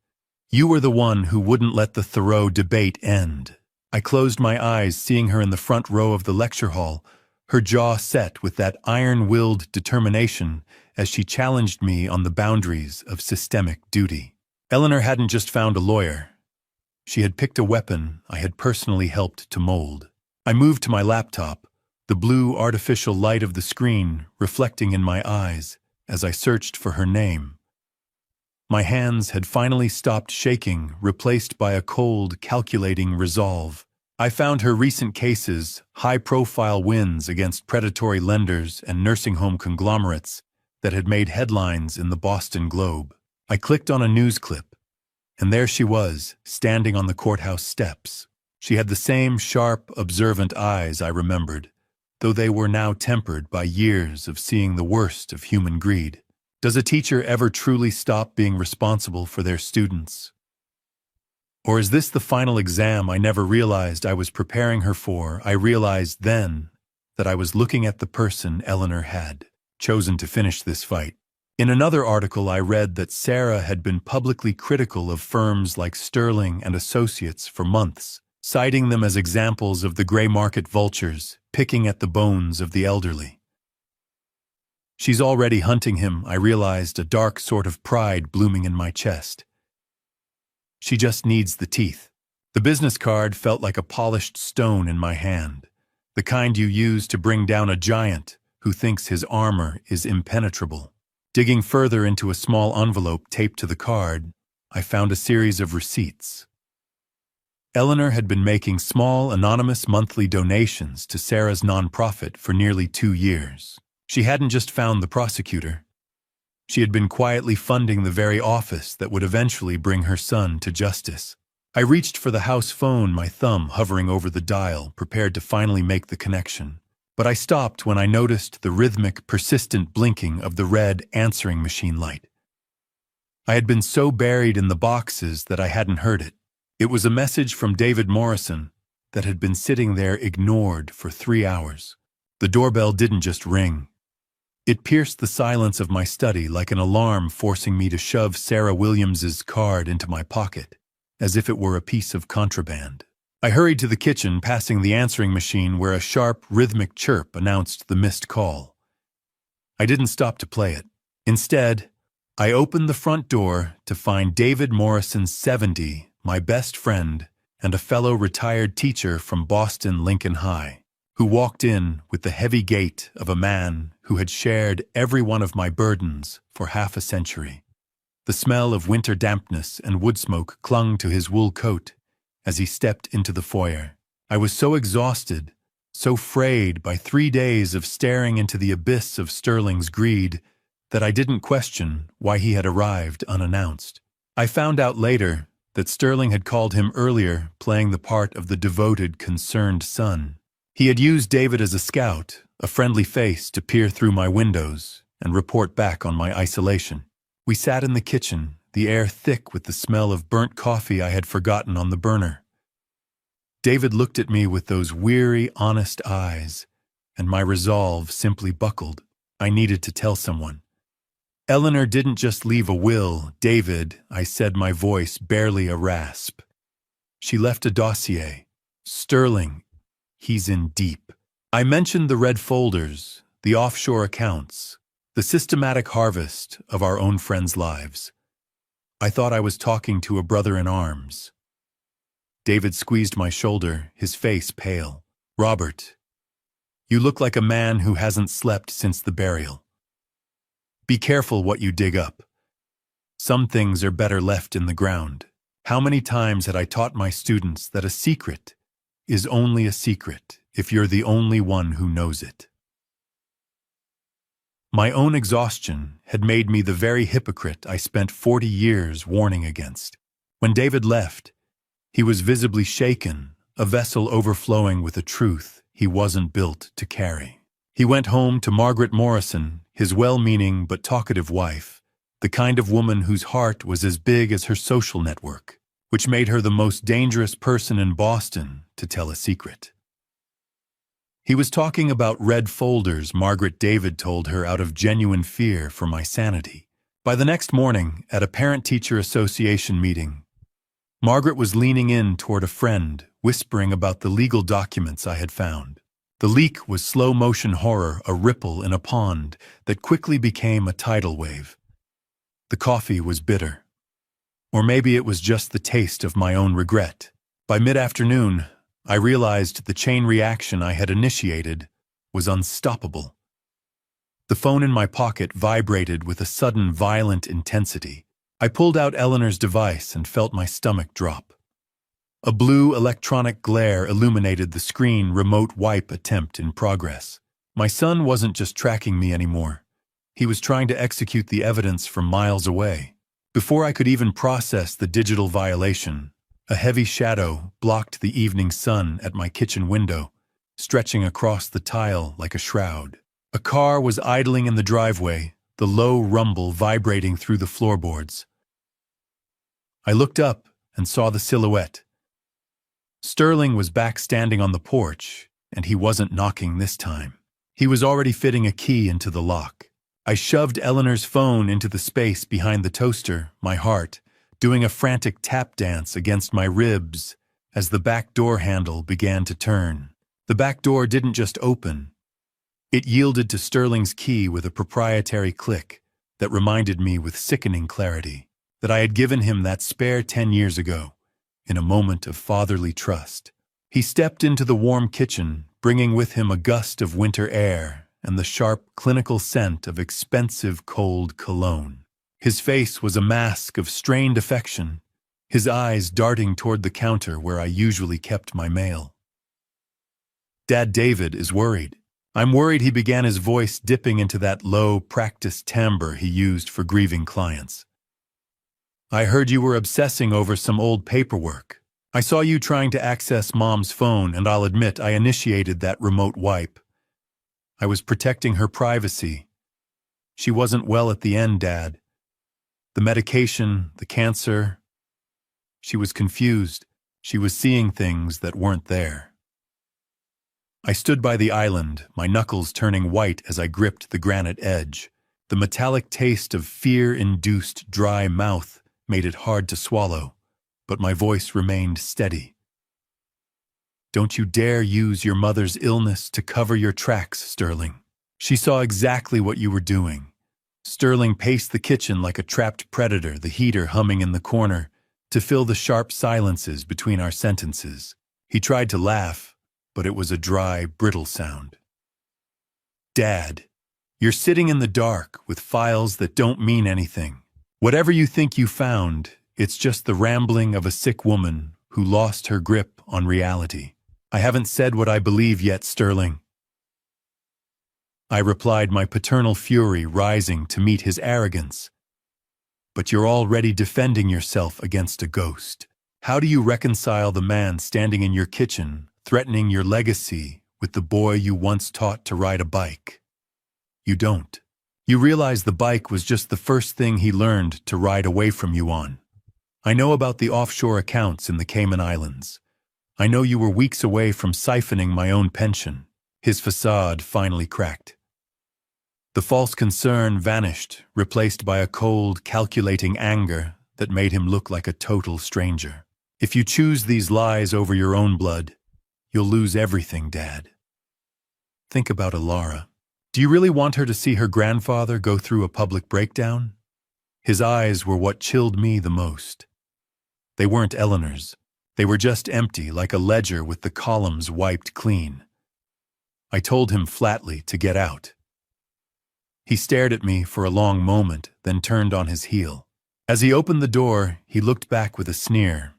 You were the one who wouldn't let the Thoreau debate end. I closed my eyes, seeing her in the front row of the lecture hall, her jaw set with that iron-willed determination as she challenged me on the boundaries of systemic duty. Ellanar hadn't just found a lawyer. She had picked a weapon I had personally helped to mold. I moved to my laptop, the blue artificial light of the screen reflecting in my eyes as I searched for her name. My hands had finally stopped shaking, replaced by a cold, calculating resolve. I found her recent cases, high-profile wins against predatory lenders and nursing home conglomerates that had made headlines in the Boston Globe. I clicked on a news clip, and there she was, standing on the courthouse steps. She had the same sharp, observant eyes I remembered, though they were now tempered by years of seeing the worst of human greed. Does a teacher ever truly stop being responsible for their students? Or is this the final exam I never realized I was preparing her for? I realized then that I was looking at the person Ellanar had chosen to finish this fight. In another article, I read that Sarah had been publicly critical of firms like Sterling and Associates for months, citing them as examples of the gray market vultures picking at the bones of the elderly. She's already hunting him, I realized, a dark sort of pride blooming in my chest. She just needs the teeth. The business card felt like a polished stone in my hand, the kind you use to bring down a giant who thinks his armor is impenetrable. Digging further into a small envelope taped to the card, I found a series of receipts. Ellanar had been making small, anonymous monthly donations to Sarah's nonprofit for nearly 2 years. She hadn't just found the prosecutor. She had been quietly funding the very office that would eventually bring her son to justice. I reached for the house phone, my thumb hovering over the dial, prepared to finally make the connection. But I stopped when I noticed the rhythmic, persistent blinking of the red answering machine light. I had been so buried in the boxes that I hadn't heard it. It was a message from David Morrison that had been sitting there ignored for 3 hours. The doorbell didn't just ring. It pierced the silence of my study like an alarm, forcing me to shove Sarah Williams's card into my pocket, as if it were a piece of contraband. I hurried to the kitchen, passing the answering machine where a sharp, rhythmic chirp announced the missed call. I didn't stop to play it. Instead, I opened the front door to find David Morrison, 70, my best friend, and a fellow retired teacher from Boston Lincoln High, who walked in with the heavy gait of a man who had shared every one of my burdens for half a century. The smell of winter dampness and wood smoke clung to his wool coat as he stepped into the foyer. I was so exhausted, so frayed by 3 days of staring into the abyss of Sterling's greed, that I didn't question why he had arrived unannounced. I found out later that Sterling had called him earlier, playing the part of the devoted, concerned son. He had used David as a scout, a friendly face to peer through my windows and report back on my isolation. We sat in the kitchen, the air thick with the smell of burnt coffee I had forgotten on the burner. David looked at me with those weary, honest eyes, and my resolve simply buckled. I needed to tell someone. Ellanar didn't just leave a will, David, I said, my voice barely a rasp. She left a dossier. Sterling, he's in deep. I mentioned the red folders, the offshore accounts, the systematic harvest of our own friends' lives. I thought I was talking to a brother in arms. David squeezed my shoulder, his face pale. Robert, you look like a man who hasn't slept since the burial. Be careful what you dig up. Some things are better left in the ground. How many times had I taught my students that a secret is only a secret if you're the only one who knows it? My own exhaustion had made me the very hypocrite I spent 40 years warning against. When David left, he was visibly shaken, a vessel overflowing with a truth he wasn't built to carry. He went home to Margaret Morrison, his well-meaning but talkative wife, the kind of woman whose heart was as big as her social network, which made her the most dangerous person in Boston to tell a secret. He was talking about red folders, Margaret, David told her, out of genuine fear for my sanity. By the next morning, at a parent-teacher association meeting, Margaret was leaning in toward a friend, whispering about the legal documents I had found. The leak was slow-motion horror, a ripple in a pond that quickly became a tidal wave. The coffee was bitter. Or maybe it was just the taste of my own regret. By mid-afternoon, I realized the chain reaction I had initiated was unstoppable. The phone in my pocket vibrated with a sudden violent intensity. I pulled out Ellanar's device and felt my stomach drop. A blue electronic glare illuminated the screen. Remote wipe attempt in progress. My son wasn't just tracking me anymore. He was trying to execute the evidence from miles away. Before I could even process the digital violation, a heavy shadow blocked the evening sun at my kitchen window, stretching across the tile like a shroud. A car was idling in the driveway, the low rumble vibrating through the floorboards. I looked up and saw the silhouette. Sterling was back standing on the porch, and he wasn't knocking this time. He was already fitting a key into the lock. I shoved Ellanar's phone into the space behind the toaster, my heart doing a frantic tap dance against my ribs as the back door handle began to turn. The back door didn't just open. It yielded to Sterling's key with a proprietary click that reminded me with sickening clarity that I had given him that spare 10 years ago, in a moment of fatherly trust. He stepped into the warm kitchen, bringing with him a gust of winter air and the sharp, clinical scent of expensive cold cologne. His face was a mask of strained affection, his eyes darting toward the counter where I usually kept my mail. "Dad, David is worried. I'm worried," he began, his voice dipping into that low, practiced timbre he used for grieving clients. "I heard you were obsessing over some old paperwork. I saw you trying to access Mom's phone, and I'll admit I initiated that remote wipe. I was protecting her privacy. She wasn't well at the end, Dad. The medication, the cancer. She was confused. She was seeing things that weren't there." I stood by the island, my knuckles turning white as I gripped the granite edge. The metallic taste of fear-induced dry mouth made it hard to swallow, but my voice remained steady. "Don't you dare use your mother's illness to cover your tracks, Sterling. She saw exactly what you were doing." Sterling paced the kitchen like a trapped predator, the heater humming in the corner, to fill the sharp silences between our sentences. He tried to laugh, but it was a dry, brittle sound. "Dad, you're sitting in the dark with files that don't mean anything. Whatever you think you found, it's just the rambling of a sick woman who lost her grip on reality. I haven't said what I believe yet, Sterling." I replied, my paternal fury rising to meet his arrogance. "But you're already defending yourself against a ghost. How do you reconcile the man standing in your kitchen, threatening your legacy, with the boy you once taught to ride a bike? You don't. You realize the bike was just the first thing he learned to ride away from you on. I know about the offshore accounts in the Cayman Islands. I know you were weeks away from siphoning my own pension." His facade finally cracked. The false concern vanished, replaced by a cold, calculating anger that made him look like a total stranger. "If you choose these lies over your own blood, you'll lose everything, Dad. Think about Ellanar. Do you really want her to see her grandfather go through a public breakdown?" His eyes were what chilled me the most. They weren't Ellanar's. They were just empty, like a ledger with the columns wiped clean. I told him flatly to get out. He stared at me for a long moment, then turned on his heel. As he opened the door, he looked back with a sneer.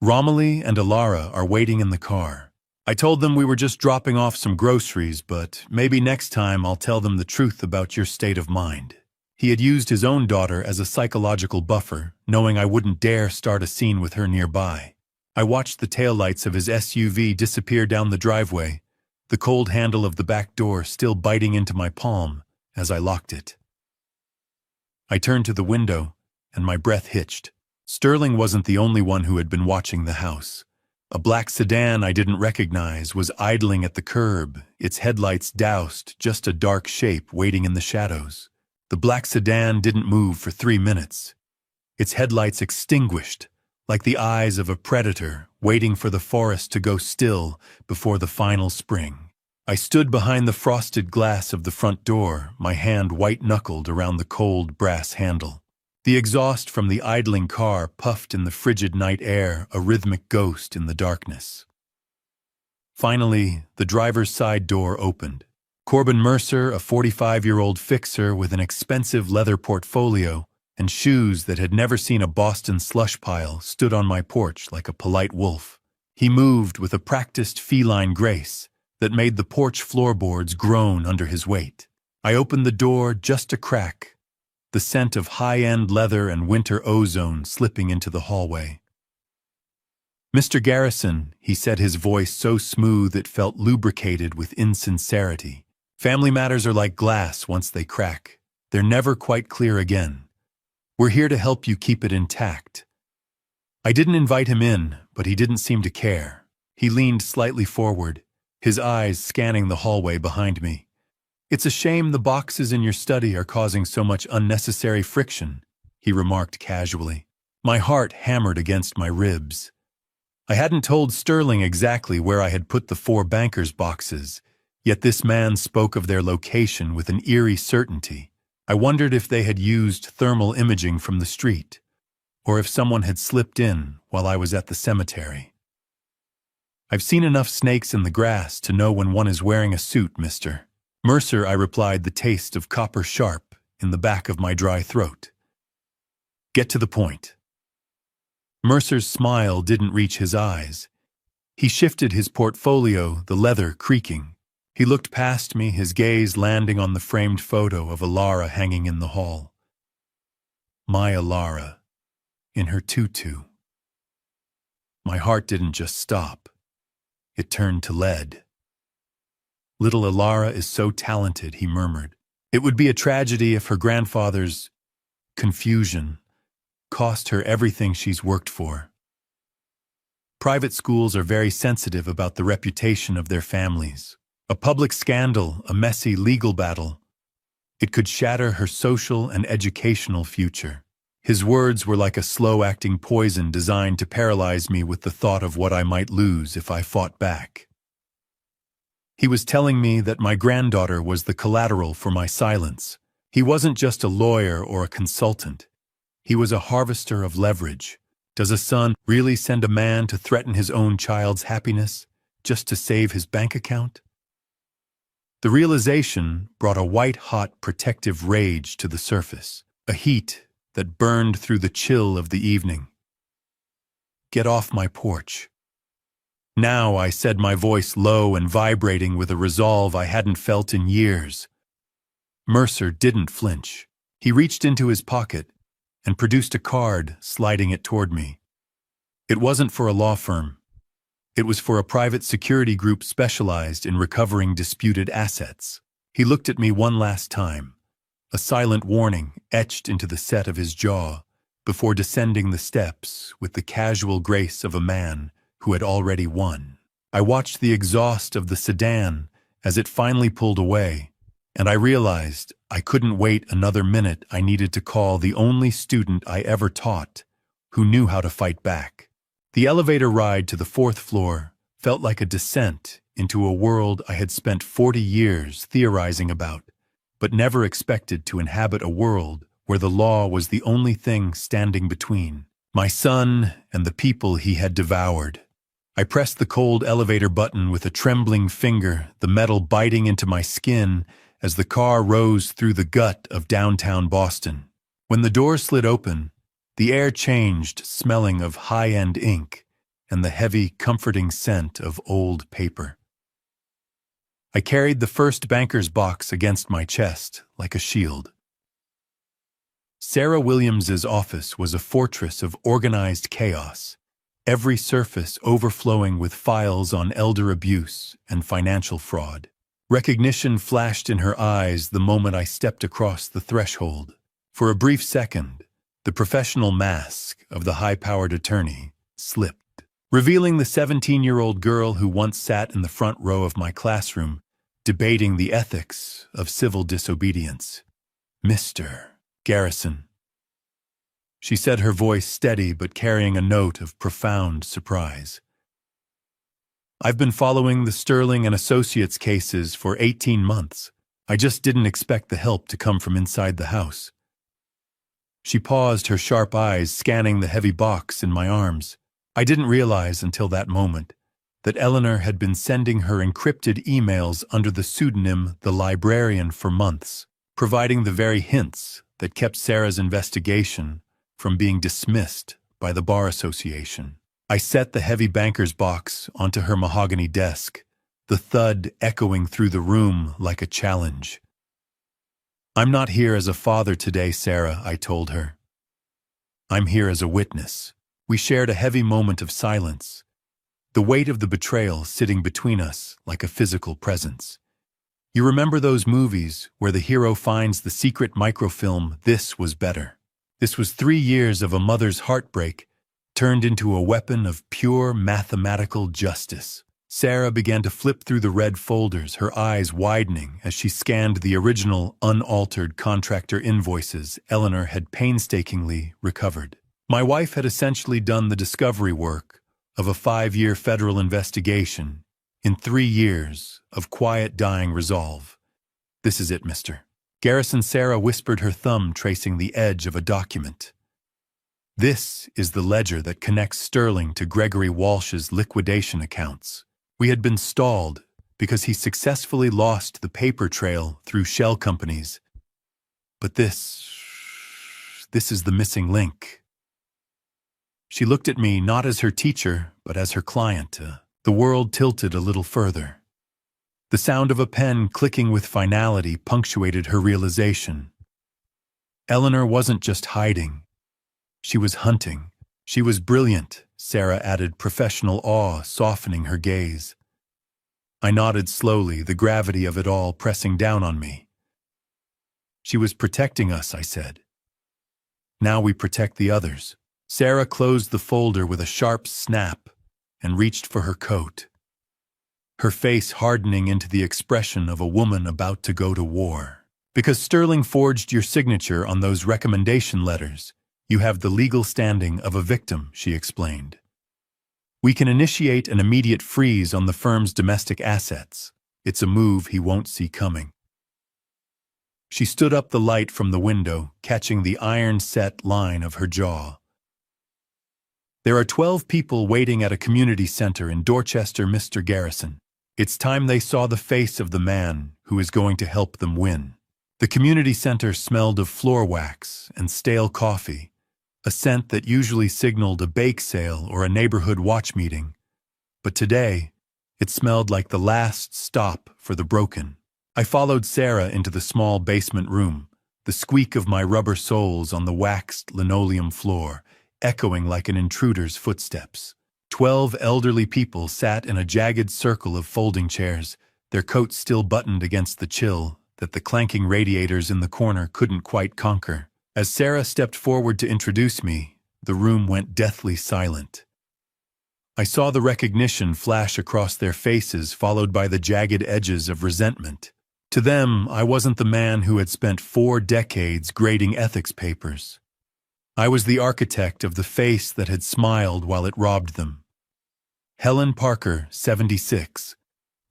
"Romilly and Ellanar are waiting in the car. I told them we were just dropping off some groceries, but maybe next time I'll tell them the truth about your state of mind." He had used his own daughter as a psychological buffer, knowing I wouldn't dare start a scene with her nearby. I watched the taillights of his SUV disappear down the driveway, the cold handle of the back door still biting into my palm as I locked it. I turned to the window, and my breath hitched. Sterling wasn't the only one who had been watching the house. A black sedan I didn't recognize was idling at the curb, its headlights doused, just a dark shape waiting in the shadows. The black sedan didn't move for 3 minutes. Its headlights extinguished, like the eyes of a predator waiting for the forest to go still before the final spring. I stood behind the frosted glass of the front door, my hand white-knuckled around the cold brass handle. The exhaust from the idling car puffed in the frigid night air, a rhythmic ghost in the darkness. Finally, the driver's side door opened. Corbin Mercer, a 45-year-old fixer with an expensive leather portfolio and shoes that had never seen a Boston slush pile, stood on my porch like a polite wolf. He moved with a practiced feline grace that made the porch floorboards groan under his weight. I opened the door just a crack, the scent of high-end leather and winter ozone slipping into the hallway. "Mr. Garrison," he said, his voice so smooth it felt lubricated with insincerity. "Family matters are like glass once they crack. They're never quite clear again. We're here to help you keep it intact." I didn't invite him in, but he didn't seem to care. He leaned slightly forward, his eyes scanning the hallway behind me. "It's a shame the boxes in your study are causing so much unnecessary friction," he remarked casually. My heart hammered against my ribs. I hadn't told Sterling exactly where I had put the 4 bankers' boxes, yet this man spoke of their location with an eerie certainty. I wondered if they had used thermal imaging from the street, or if someone had slipped in while I was at the cemetery. "I've seen enough snakes in the grass to know when one is wearing a suit, Mr. Mercer," I replied, the taste of copper sharp in the back of my dry throat. "Get to the point." Mercer's smile didn't reach his eyes. He shifted his portfolio, the leather creaking. He looked past me, his gaze landing on the framed photo of Ellanar hanging in the hall. My Ellanar, in her tutu. My heart didn't just stop. It turned to lead. "Little Ellanar is so talented," he murmured. "It would be a tragedy if her grandfather's confusion cost her everything she's worked for." Private schools are very sensitive about the reputation of their families. A public scandal, a messy legal battle, it could shatter her social and educational future. His words were like a slow-acting poison designed to paralyze me with the thought of what I might lose if I fought back. He was telling me that my granddaughter was the collateral for my silence. He wasn't just a lawyer or a consultant. He was a harvester of leverage. Does a son really send a man to threaten his own child's happiness just to save his bank account? The realization brought a white-hot protective rage to the surface, a heat that burned through the chill of the evening. "Get off my porch." Now, I said, my voice low and vibrating with a resolve I hadn't felt in years. Mercer didn't flinch. He reached into his pocket and produced a card, sliding it toward me. It wasn't for a law firm. It was for a private security group specialized in recovering disputed assets. He looked at me one last time, a silent warning etched into the set of his jaw, before descending the steps with the casual grace of a man who had already won. I watched the exhaust of the sedan as it finally pulled away, and I realized I couldn't wait another minute. I needed to call the only student I ever taught who knew how to fight back. The elevator ride to the 4th floor felt like a descent into a world I had spent 40 years theorizing about, but never expected to inhabit a world where the law was the only thing standing between my son and the people he had devoured. I pressed the cold elevator button with a trembling finger, the metal biting into my skin as the car rose through the gut of downtown Boston. When the door slid open, the air changed, smelling of high-end ink and the heavy, comforting scent of old paper. I carried the first banker's box against my chest like a shield. Sarah Williams's office was a fortress of organized chaos, every surface overflowing with files on elder abuse and financial fraud. Recognition flashed in her eyes the moment I stepped across the threshold. For a brief second, the professional mask of the high-powered attorney slipped, revealing the 17-year-old girl who once sat in the front row of my classroom, debating the ethics of civil disobedience. "Mr. Garrison," she said, her voice steady but carrying a note of profound surprise. "I've been following the Sterling and Associates cases for 18 months. I just didn't expect the help to come from inside the house." She paused, her sharp eyes scanning the heavy box in my arms. I didn't realize until that moment that Ellanar had been sending her encrypted emails under the pseudonym The Librarian for months, providing the very hints that kept Sarah's investigation from being dismissed by the Bar Association. I set the heavy banker's box onto her mahogany desk, the thud echoing through the room like a challenge. "I'm not here as a father today, Sarah," I told her. "I'm here as a witness." We shared a heavy moment of silence, the weight of the betrayal sitting between us like a physical presence. You remember those movies where the hero finds the secret microfilm? This was better. This was 3 years of a mother's heartbreak turned into a weapon of pure mathematical justice. Sarah began to flip through the red folders, her eyes widening as she scanned the original, unaltered contractor invoices Ellanar had painstakingly recovered. My wife had essentially done the discovery work of a 5-year federal investigation in 3 years of quiet, dying resolve. "This is it, mister." Garrison Sarah whispered, her thumb tracing the edge of a document. "This is the ledger that connects Sterling to Gregory Walsh's liquidation accounts. We had been stalled because he successfully lost the paper trail through shell companies. But this is the missing link." She looked at me not as her teacher, but as her client. The world tilted a little further. The sound of a pen clicking with finality punctuated her realization. Ellanar wasn't just hiding. She was hunting. She was brilliant, Sarah added, professional awe softening her gaze. I nodded slowly, the gravity of it all pressing down on me. "She was protecting us," I said. "Now we protect the others." Sarah closed the folder with a sharp snap and reached for her coat, her face hardening into the expression of a woman about to go to war. "Because Sterling forged your signature on those recommendation letters, you have the legal standing of a victim," she explained. "We can initiate an immediate freeze on the firm's domestic assets. It's a move he won't see coming." She stood up the light from the window, catching the iron-set line of her jaw. "There are 12 people waiting at a community center in Dorchester, Mr. Garrison. It's time they saw the face of the man who is going to help them win." The community center smelled of floor wax and stale coffee, a scent that usually signaled a bake sale or a neighborhood watch meeting. But today, it smelled like the last stop for the broken. I followed Sarah into the small basement room, the squeak of my rubber soles on the waxed linoleum floor, echoing like an intruder's footsteps. 12 elderly people sat in a jagged circle of folding chairs, their coats still buttoned against the chill that the clanking radiators in the corner couldn't quite conquer. As Sarah stepped forward to introduce me, the room went deathly silent. I saw the recognition flash across their faces, followed by the jagged edges of resentment. To them, I wasn't the man who had spent 4 decades grading ethics papers. I was the architect of the face that had smiled while it robbed them. Helen Parker, 76,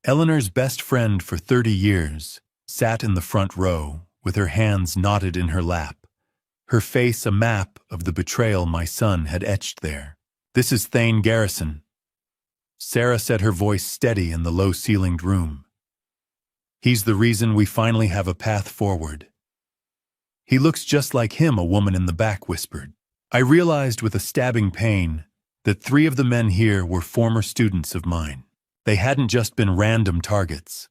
Ellanar's best friend for 30 years, sat in the front row, with her hands knotted in her lap, her face a map of the betrayal my son had etched there. "This is Thane Garrison." Sarah said, her voice steady in the low-ceilinged room. "He's the reason we finally have a path forward." "He looks just like him," a woman in the back whispered. I realized with a stabbing pain that 3 of the men here were former students of mine. They hadn't just been random targets.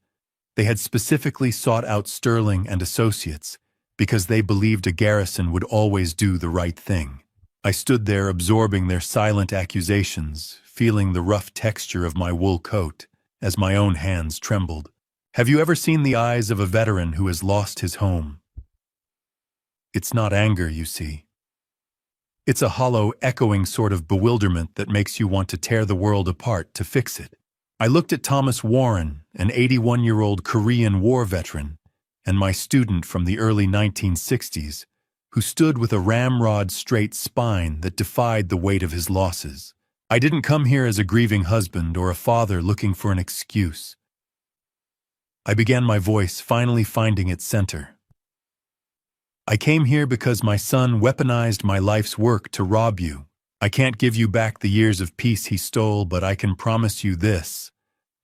They had specifically sought out Sterling and Associates because they believed a Garrison would always do the right thing. I stood there absorbing their silent accusations, feeling the rough texture of my wool coat as my own hands trembled. Have you ever seen the eyes of a veteran who has lost his home? It's not anger, you see. It's a hollow, echoing sort of bewilderment that makes you want to tear the world apart to fix it. I looked at Thomas Warren, an 81-year-old Korean War veteran, and my student from the early 1960s, who stood with a ramrod-straight spine that defied the weight of his losses. I didn't come here as a grieving husband or a father looking for an excuse. I began my voice, finally finding its center. I came here because my son weaponized my life's work to rob you, I can't give you back the years of peace he stole, but I can promise you this.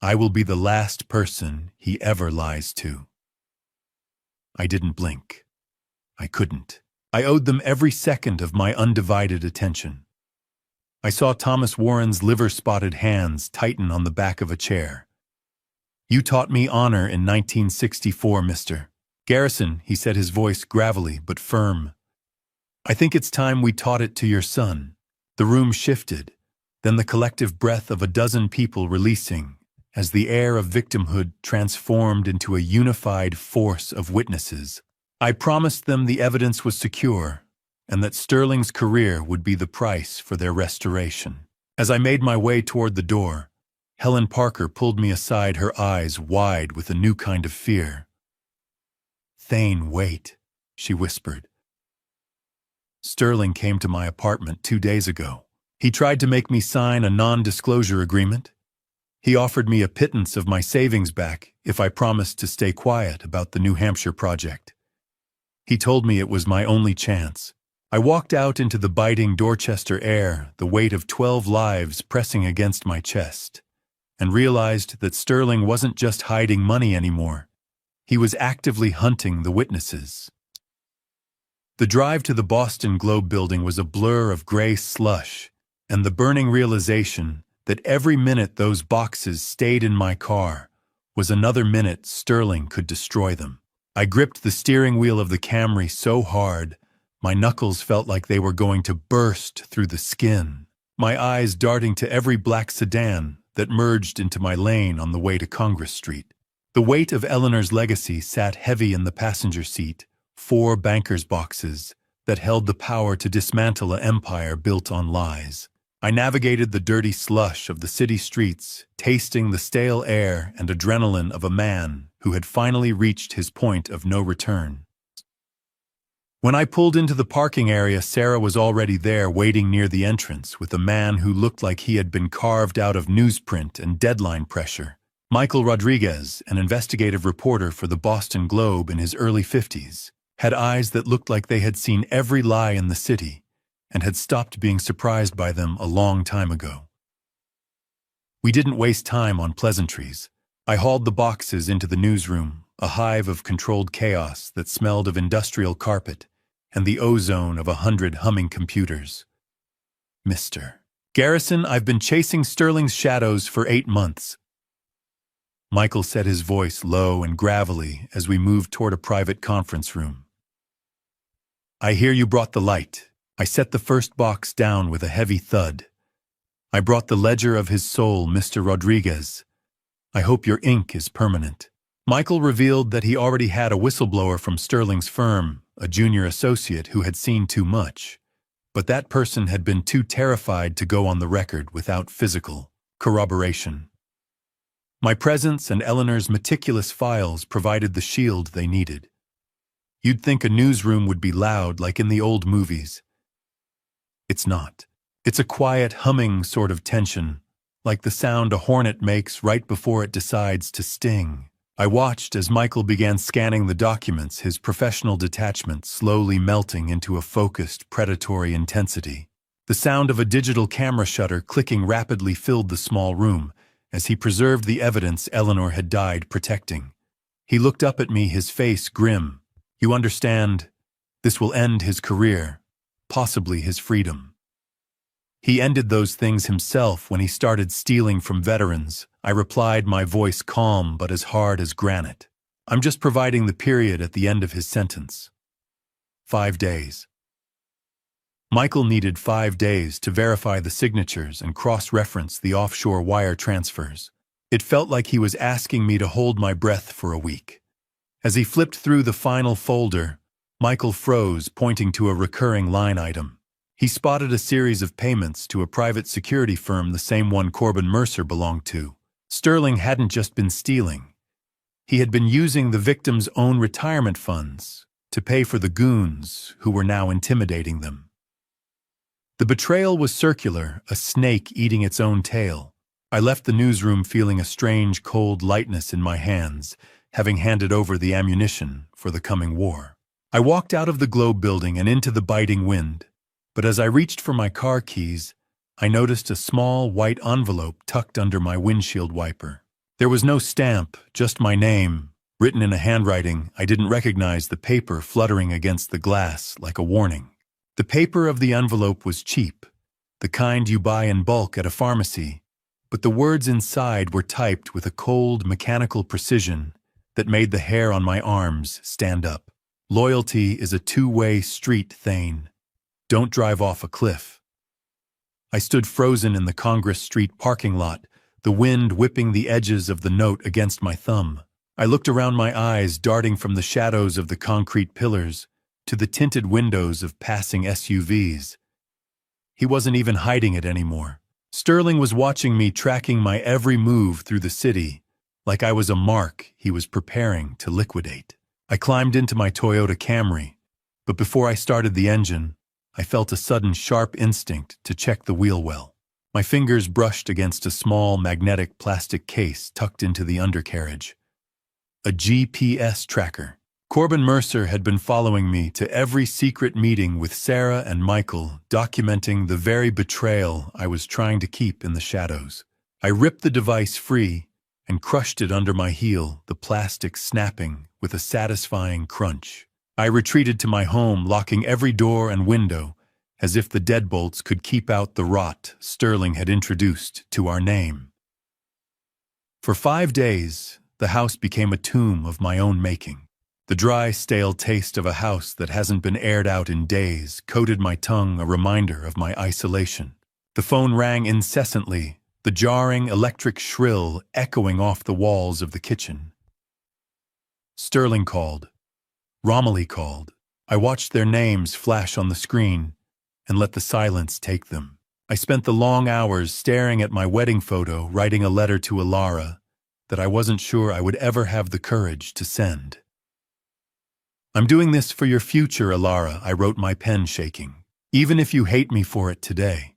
I will be the last person he ever lies to. I didn't blink. I couldn't. I owed them every second of my undivided attention. I saw Thomas Warren's liver-spotted hands tighten on the back of a chair. You taught me honor in 1964, Mr. Garrison, he said, his voice gravelly but firm. I think it's time we taught it to your son. The room shifted, then the collective breath of a dozen people releasing, as the air of victimhood transformed into a unified force of witnesses. I promised them the evidence was secure, and that Sterling's career would be the price for their restoration. As I made my way toward the door, Helen Parker pulled me aside, her eyes wide with a new kind of fear. Thane, wait, she whispered. Sterling came to my apartment 2 days ago. He tried to make me sign a non-disclosure agreement. He offered me a pittance of my savings back if I promised to stay quiet about the New Hampshire project. He told me it was my only chance. I walked out into the biting Dorchester air, the weight of 12 lives pressing against my chest, and realized that Sterling wasn't just hiding money anymore. He was actively hunting the witnesses. The drive to the Boston Globe building was a blur of gray slush, and the burning realization that every minute those boxes stayed in my car was another minute Sterling could destroy them. I gripped the steering wheel of the Camry so hard, my knuckles felt like they were going to burst through the skin, my eyes darting to every black sedan that merged into my lane on the way to Congress Street. The weight of Ellanar's legacy sat heavy in the passenger seat, 4 banker's boxes that held the power to dismantle an empire built on lies. I navigated the dirty slush of the city streets, tasting the stale air and adrenaline of a man who had finally reached his point of no return. When I pulled into the parking area, Sarah was already there, waiting near the entrance with a man who looked like he had been carved out of newsprint and deadline pressure. Michael Rodriguez, an investigative reporter for the Boston Globe in his early 50s, had eyes that looked like they had seen every lie in the city and had stopped being surprised by them a long time ago. We didn't waste time on pleasantries. I hauled the boxes into the newsroom, a hive of controlled chaos that smelled of industrial carpet and the ozone of 100 humming computers. Mr. Garrison, I've been chasing Sterling's shadows for 8 months. Michael said, his voice low and gravelly as we moved toward a private conference room. I hear you brought the light. I set the first box down with a heavy thud. I brought the ledger of his soul, Mr. Rodriguez. I hope your ink is permanent. Michael revealed that he already had a whistleblower from Sterling's firm, a junior associate who had seen too much, but that person had been too terrified to go on the record without physical corroboration. My presence and Ellanar's meticulous files provided the shield they needed. You'd think a newsroom would be loud like in the old movies. It's not. It's a quiet, humming sort of tension, like the sound a hornet makes right before it decides to sting. I watched as Michael began scanning the documents, his professional detachment slowly melting into a focused, predatory intensity. The sound of a digital camera shutter clicking rapidly filled the small room as he preserved the evidence Ellanar had died protecting. He looked up at me, his face grim. You understand, this will end his career, possibly his freedom. He ended those things himself when he started stealing from veterans. I replied, my voice calm but as hard as granite. I'm just providing the period at the end of his sentence. 5 days. Michael needed 5 days to verify the signatures and cross-reference the offshore wire transfers. It felt like he was asking me to hold my breath for a week. As he flipped through the final folder, Michael froze, pointing to a recurring line item. He spotted a series of payments to a private security firm, the same one Corbin Mercer belonged to. Sterling hadn't just been stealing. He had been using the victims' own retirement funds to pay for the goons who were now intimidating them. The betrayal was circular, a snake eating its own tail. I left the newsroom feeling a strange, cold lightness in my hands, having handed over the ammunition for the coming war. I walked out of the Globe building and into the biting wind. But as I reached for my car keys, I noticed a small white envelope tucked under my windshield wiper. There was no stamp, just my name, written in a handwriting I didn't recognize, the paper fluttering against the glass like a warning. The paper of the envelope was cheap, the kind you buy in bulk at a pharmacy, but the words inside were typed with a cold, mechanical precision that made the hair on my arms stand up. Loyalty is a two-way street, Thane. Don't drive off a cliff. I stood frozen in the Congress Street parking lot, the wind whipping the edges of the note against my thumb. I looked around, my eyes darting from the shadows of the concrete pillars to the tinted windows of passing SUVs. He wasn't even hiding it anymore. Sterling was watching me, tracking my every move through the city, like I was a mark he was preparing to liquidate. I climbed into my Toyota Camry, but before I started the engine, I felt a sudden sharp instinct to check the wheel well. My fingers brushed against a small magnetic plastic case tucked into the undercarriage. A GPS tracker. Corbin Mercer had been following me to every secret meeting with Sarah and Michael, documenting the very betrayal I was trying to keep in the shadows. I ripped the device free and crushed it under my heel, the plastic snapping with a satisfying crunch. I retreated to my home, locking every door and window, as if the deadbolts could keep out the rot Sterling had introduced to our name. For 5 days, the house became a tomb of my own making. The dry, stale taste of a house that hasn't been aired out in days coated my tongue, a reminder of my isolation. The phone rang incessantly, the jarring electric shrill echoing off the walls of the kitchen. Sterling called. Romilly called. I watched their names flash on the screen and let the silence take them. I spent the long hours staring at my wedding photo, writing a letter to Ellanar that I wasn't sure I would ever have the courage to send. "I'm doing this for your future, Ellanar," I wrote, my pen shaking. "Even if you hate me for it today."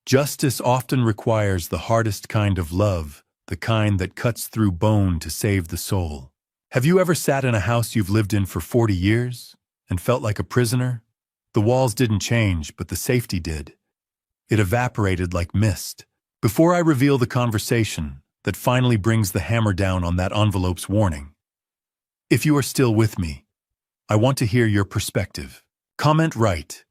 Justice often requires the hardest kind of love, the kind that cuts through bone to save the soul. Have you ever sat in a house you've lived in for 40 years and felt like a prisoner? The walls didn't change, but the safety did. It evaporated like mist. Before I reveal the conversation that finally brings the hammer down on that envelope's warning, if you are still with me, I want to hear your perspective. Comment right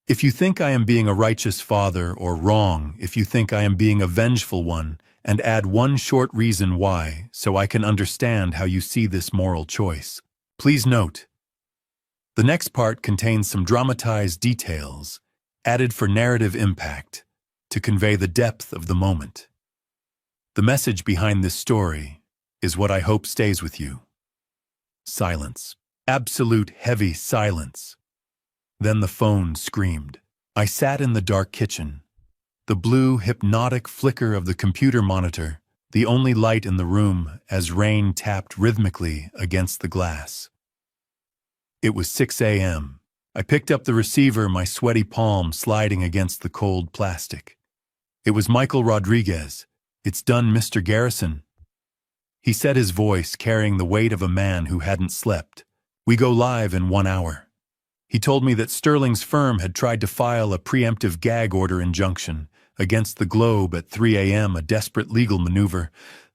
if you think I am being a righteous father, or wrong if you think I am being a vengeful one, and add one short reason why so I can understand how you see this moral choice. Please note, the next part contains some dramatized details added for narrative impact to convey the depth of the moment. The message behind this story is what I hope stays with you. Silence. Absolute heavy silence. Then the phone screamed. I sat in the dark kitchen. The blue, hypnotic flicker of the computer monitor, the only light in the room as rain tapped rhythmically against the glass. It was 6 a.m. I picked up the receiver, my sweaty palm sliding against the cold plastic. It was Michael Rodriguez. "It's done, Mr. Garrison." He said, his voice carrying the weight of a man who hadn't slept. "We go live in 1 hour." He told me that Sterling's firm had tried to file a preemptive gag order injunction against the Globe at 3 a.m., a desperate legal maneuver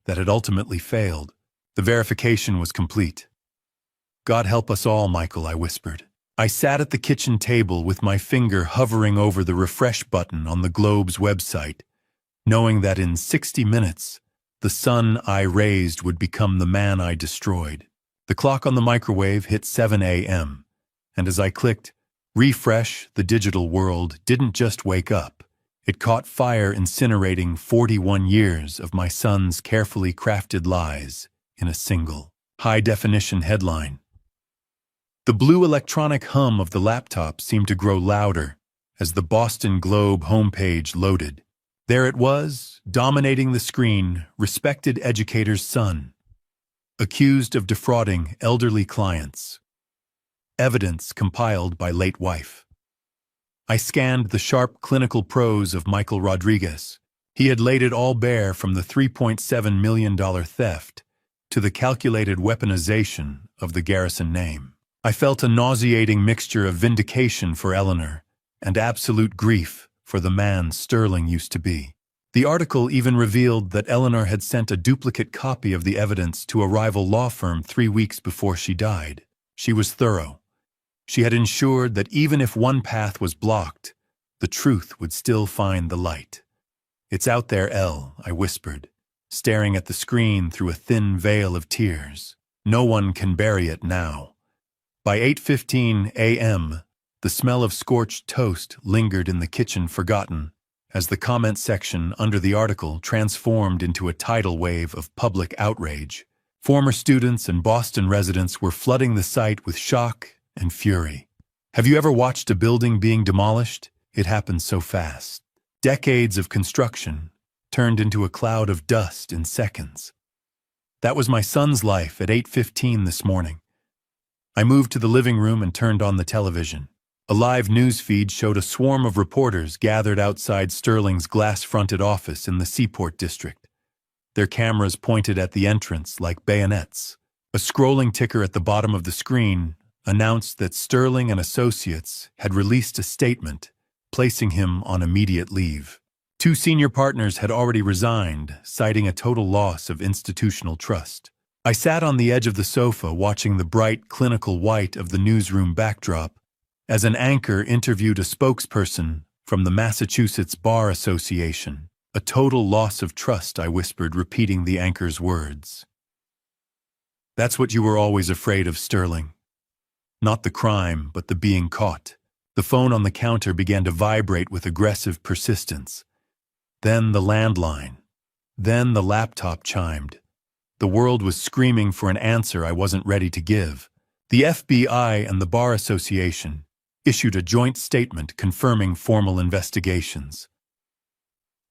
that had ultimately failed. The verification was complete. "God help us all, Michael," I whispered. I sat at the kitchen table with my finger hovering over the refresh button on the Globe's website, knowing that in 60 minutes, the son I raised would become the man I destroyed. The clock on the microwave hit 7 a.m., and as I clicked refresh, the digital world didn't just wake up. It caught fire, incinerating 41 years of my son's carefully crafted lies in a single, high-definition headline. The blue electronic hum of the laptop seemed to grow louder as the Boston Globe homepage loaded. There it was, dominating the screen, respected educator's son, accused of defrauding elderly clients. Evidence compiled by late wife. I scanned the sharp clinical prose of Michael Rodriguez. He had laid it all bare, from the $3.7 million theft to the calculated weaponization of the Garrison name. I felt a nauseating mixture of vindication for Ellanar and absolute grief for the man Sterling used to be. The article even revealed that Ellanar had sent a duplicate copy of the evidence to a rival law firm 3 weeks before she died. She was thorough. She had ensured that even if one path was blocked, the truth would still find the light. "It's out there, Elle," I whispered, staring at the screen through a thin veil of tears. "No one can bury it now." By 8:15 a.m., the smell of scorched toast lingered in the kitchen forgotten, as the comment section under the article transformed into a tidal wave of public outrage. Former students and Boston residents were flooding the site with shock and fury. Have you ever watched a building being demolished? It happens so fast. Decades of construction turned into a cloud of dust in seconds. That was my son's life at 8:15 this morning. I moved to the living room and turned on the television. A live news feed showed a swarm of reporters gathered outside Sterling's glass-fronted office in the Seaport district. Their cameras pointed at the entrance like bayonets. A scrolling ticker at the bottom of the screen announced that Sterling and Associates had released a statement placing him on immediate leave. 2 senior partners had already resigned, citing a total loss of institutional trust. I sat on the edge of the sofa watching the bright, clinical white of the newsroom backdrop as an anchor interviewed a spokesperson from the Massachusetts Bar Association. "A total loss of trust," I whispered, repeating the anchor's words. "That's what you were always afraid of, Sterling. Not the crime, but the being caught." The phone on the counter began to vibrate with aggressive persistence. Then the landline. Then the laptop chimed. The world was screaming for an answer I wasn't ready to give. The FBI and the Bar Association issued a joint statement confirming formal investigations.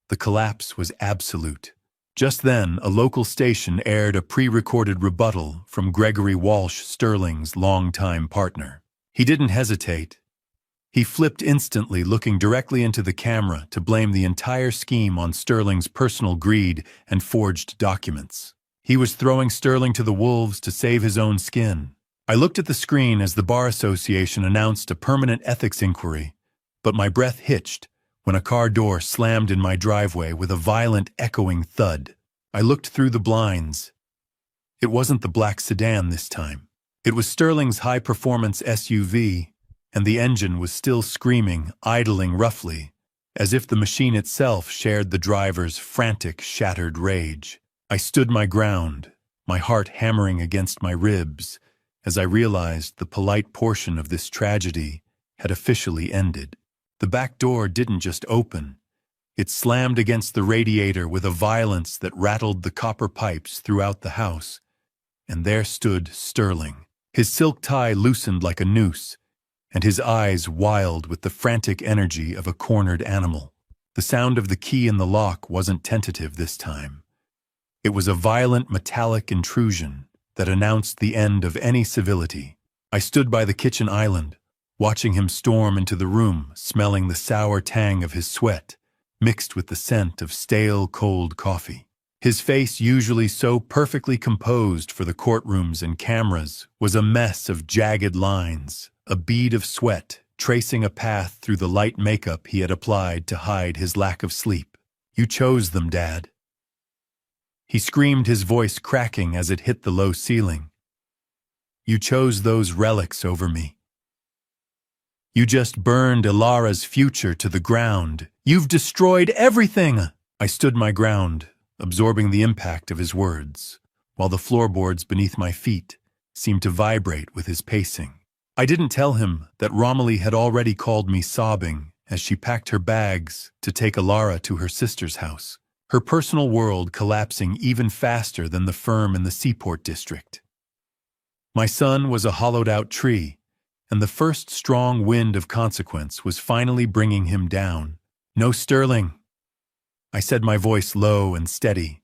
The collapse was absolute. Just then, a local station aired a pre-recorded rebuttal from Gregory Walsh, Sterling's longtime partner. He didn't hesitate. He flipped instantly, looking directly into the camera to blame the entire scheme on Sterling's personal greed and forged documents. He was throwing Sterling to the wolves to save his own skin. I looked at the screen as the Bar Association announced a permanent ethics inquiry, but my breath hitched when a car door slammed in my driveway with a violent, echoing thud. I looked through the blinds. It wasn't the black sedan this time. It was Sterling's high-performance SUV, and the engine was still screaming, idling roughly, as if the machine itself shared the driver's frantic, shattered rage. I stood my ground, my heart hammering against my ribs, as I realized the polite portion of this tragedy had officially ended. The back door didn't just open. It slammed against the radiator with a violence that rattled the copper pipes throughout the house. And there stood Sterling, his silk tie loosened like a noose, and his eyes wild with the frantic energy of a cornered animal. The sound of the key in the lock wasn't tentative this time. It was a violent metallic intrusion that announced the end of any civility. I stood by the kitchen island, watching him storm into the room, smelling the sour tang of his sweat, mixed with the scent of stale, cold coffee. His face, usually so perfectly composed for the courtrooms and cameras, was a mess of jagged lines, a bead of sweat tracing a path through the light makeup he had applied to hide his lack of sleep. "You chose them, Dad." He screamed, his voice cracking as it hit the low ceiling. "You chose those relics over me. You just burned Elara's future to the ground. You've destroyed everything!" I stood my ground, absorbing the impact of his words, while the floorboards beneath my feet seemed to vibrate with his pacing. I didn't tell him that Romilly had already called me sobbing as she packed her bags to take Ellara to her sister's house, her personal world collapsing even faster than the firm in the Seaport district. My son was a hollowed-out tree, and the first strong wind of consequence was finally bringing him down. "No, Sterling," I said, my voice low and steady.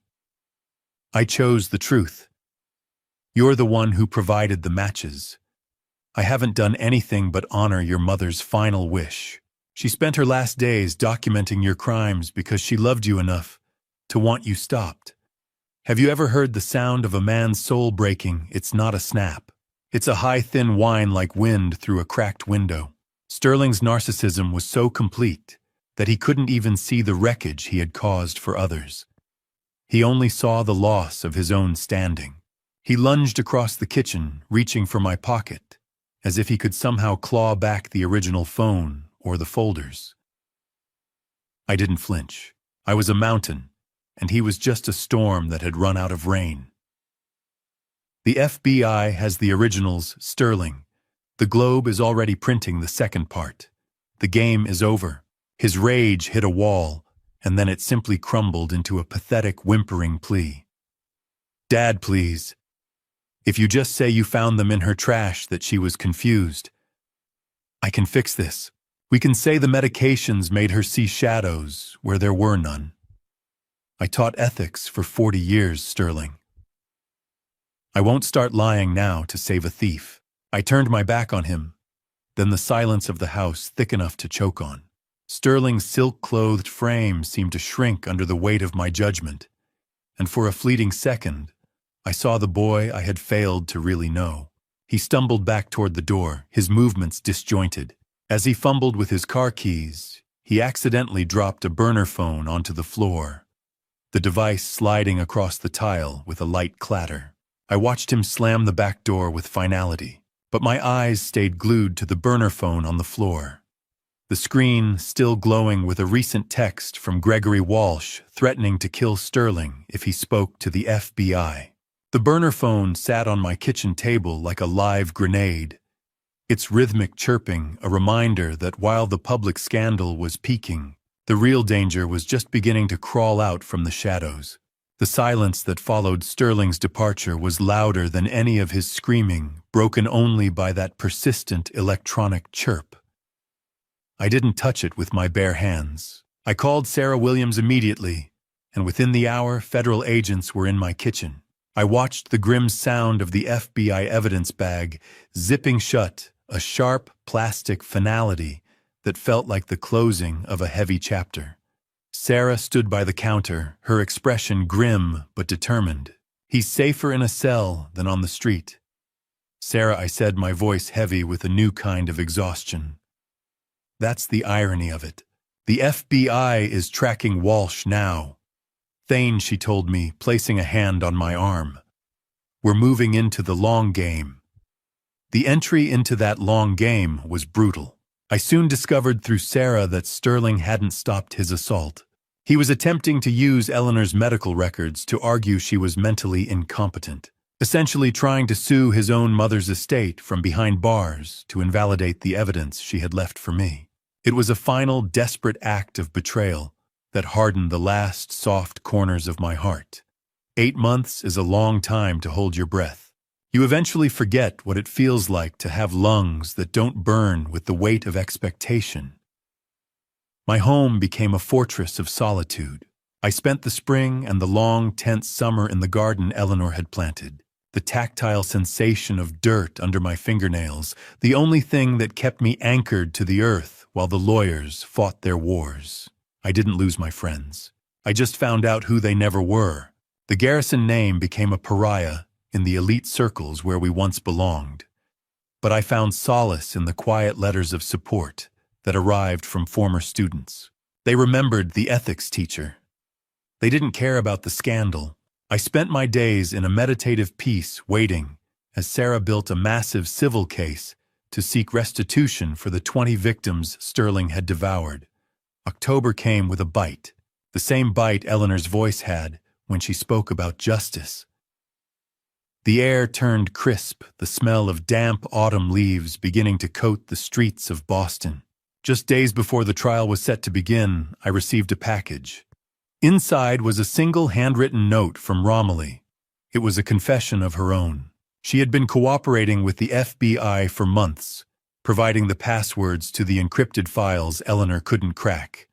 "I chose the truth. You're the one who provided the matches. I haven't done anything but honor your mother's final wish. She spent her last days documenting your crimes because she loved you enough to want you stopped. Have you ever heard the sound of a man's soul breaking? It's not a snap. It's a high, thin whine like wind through a cracked window. Sterling's narcissism was so complete that he couldn't even see the wreckage he had caused for others. He only saw the loss of his own standing. He lunged across the kitchen, reaching for my pocket, as if he could somehow claw back the original phone or the folders. I didn't flinch. I was a mountain, and he was just a storm that had run out of rain. The FBI has the originals, Sterling. The Globe is already printing the second part. The game is over. His rage hit a wall, and then it simply crumbled into a pathetic, whimpering plea. "Dad, please. If you just say you found them in her trash, that she was confused. I can fix this. We can say the medications made her see shadows where there were none. I taught ethics for 40 years, Sterling. I won't start lying now to save a thief." I turned my back on him, then the silence of the house thick enough to choke on. Sterling's silk-clothed frame seemed to shrink under the weight of my judgment, and for a fleeting second, I saw the boy I had failed to really know. He stumbled back toward the door, his movements disjointed. As he fumbled with his car keys, he accidentally dropped a burner phone onto the floor, the device sliding across the tile with a light clatter. I watched him slam the back door with finality, but my eyes stayed glued to the burner phone on the floor. The screen still glowing with a recent text from Gregory Walsh threatening to kill Sterling if he spoke to the FBI. The burner phone sat on my kitchen table like a live grenade, its rhythmic chirping a reminder that while the public scandal was peaking, the real danger was just beginning to crawl out from the shadows. The silence that followed Sterling's departure was louder than any of his screaming, broken only by that persistent electronic chirp. I didn't touch it with my bare hands. I called Sarah Williams immediately, and within the hour, federal agents were in my kitchen. I watched the grim sound of the FBI evidence bag zipping shut, a sharp plastic finality that felt like the closing of a heavy chapter. Sarah stood by the counter, her expression grim but determined. "He's safer in a cell than on the street." "Sarah," I said, my voice heavy with a new kind of exhaustion. "That's the irony of it. The FBI is tracking Walsh now." "Thane," she told me, placing a hand on my arm. "We're moving into the long game." The entry into that long game was brutal. I soon discovered through Sarah that Sterling hadn't stopped his assault. He was attempting to use Ellanar's medical records to argue she was mentally incompetent, essentially trying to sue his own mother's estate from behind bars to invalidate the evidence she had left for me. It was a final, desperate act of betrayal that hardened the last soft corners of my heart. 8 months is a long time to hold your breath. You eventually forget what it feels like to have lungs that don't burn with the weight of expectation. My home became a fortress of solitude. I spent the spring and the long, tense summer in the garden Ellanar had planted. The tactile sensation of dirt under my fingernails, the only thing that kept me anchored to the earth while the lawyers fought their wars. I didn't lose my friends. I just found out who they never were. The Garrison name became a pariah in the elite circles where we once belonged. But I found solace in the quiet letters of support that arrived from former students. They remembered the ethics teacher. They didn't care about the scandal. I spent my days in a meditative peace waiting as Sarah built a massive civil case to seek restitution for the 20 victims Sterling had devoured. October came with a bite, the same bite Ellanar's voice had when she spoke about justice. The air turned crisp, the smell of damp autumn leaves beginning to coat the streets of Boston. Just days before the trial was set to begin, I received a package. Inside was a single handwritten note from Romilly. It was a confession of her own. She had been cooperating with the FBI for months, providing the passwords to the encrypted files Ellanar couldn't crack.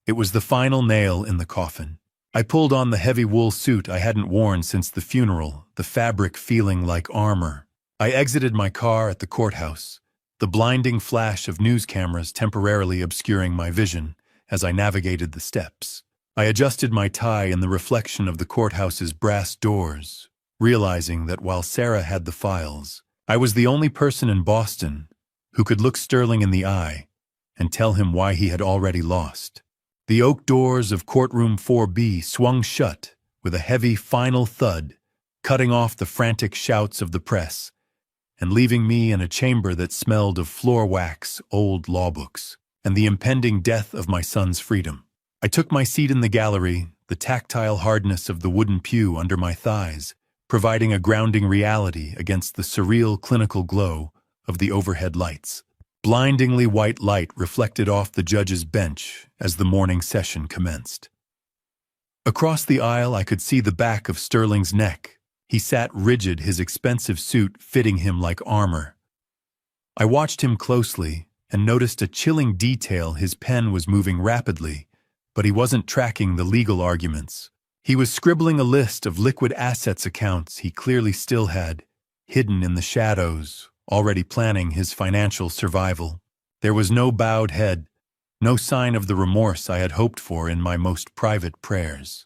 It was the final nail in the coffin. I pulled on the heavy wool suit I hadn't worn since the funeral, the fabric feeling like armor. I exited my car at the courthouse, the blinding flash of news cameras temporarily obscuring my vision as I navigated the steps. I adjusted my tie in the reflection of the courthouse's brass doors, realizing that while Sarah had the files, I was the only person in Boston who could look Sterling in the eye and tell him why he had already lost. The oak doors of courtroom 4B swung shut with a heavy final thud, cutting off the frantic shouts of the press and leaving me in a chamber that smelled of floor wax, old law books, and the impending death of my son's freedom. I took my seat in the gallery, the tactile hardness of the wooden pew under my thighs, providing a grounding reality against the surreal clinical glow of the overhead lights. Blindingly white light reflected off the judge's bench as the morning session commenced. Across the aisle, I could see the back of Sterling's neck. He sat rigid, his expensive suit fitting him like armor. I watched him closely and noticed a chilling detail. His pen was moving rapidly, but he wasn't tracking the legal arguments. He was scribbling a list of liquid assets accounts he clearly still had, hidden in the shadows, already planning his financial survival. There was no bowed head, no sign of the remorse I had hoped for in my most private prayers.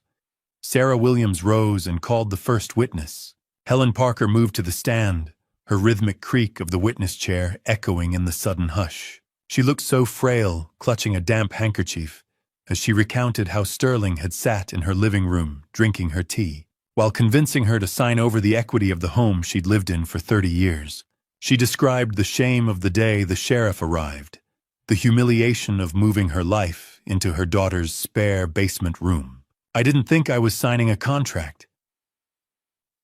Sarah Williams rose and called the first witness. Helen Parker moved to the stand, her rhythmic creak of the witness chair echoing in the sudden hush. She looked so frail, clutching a damp handkerchief, as she recounted how Sterling had sat in her living room, drinking her tea, while convincing her to sign over the equity of the home she'd lived in for 30 years. She described the shame of the day the sheriff arrived, the humiliation of moving her life into her daughter's spare basement room. I didn't think I was signing a contract.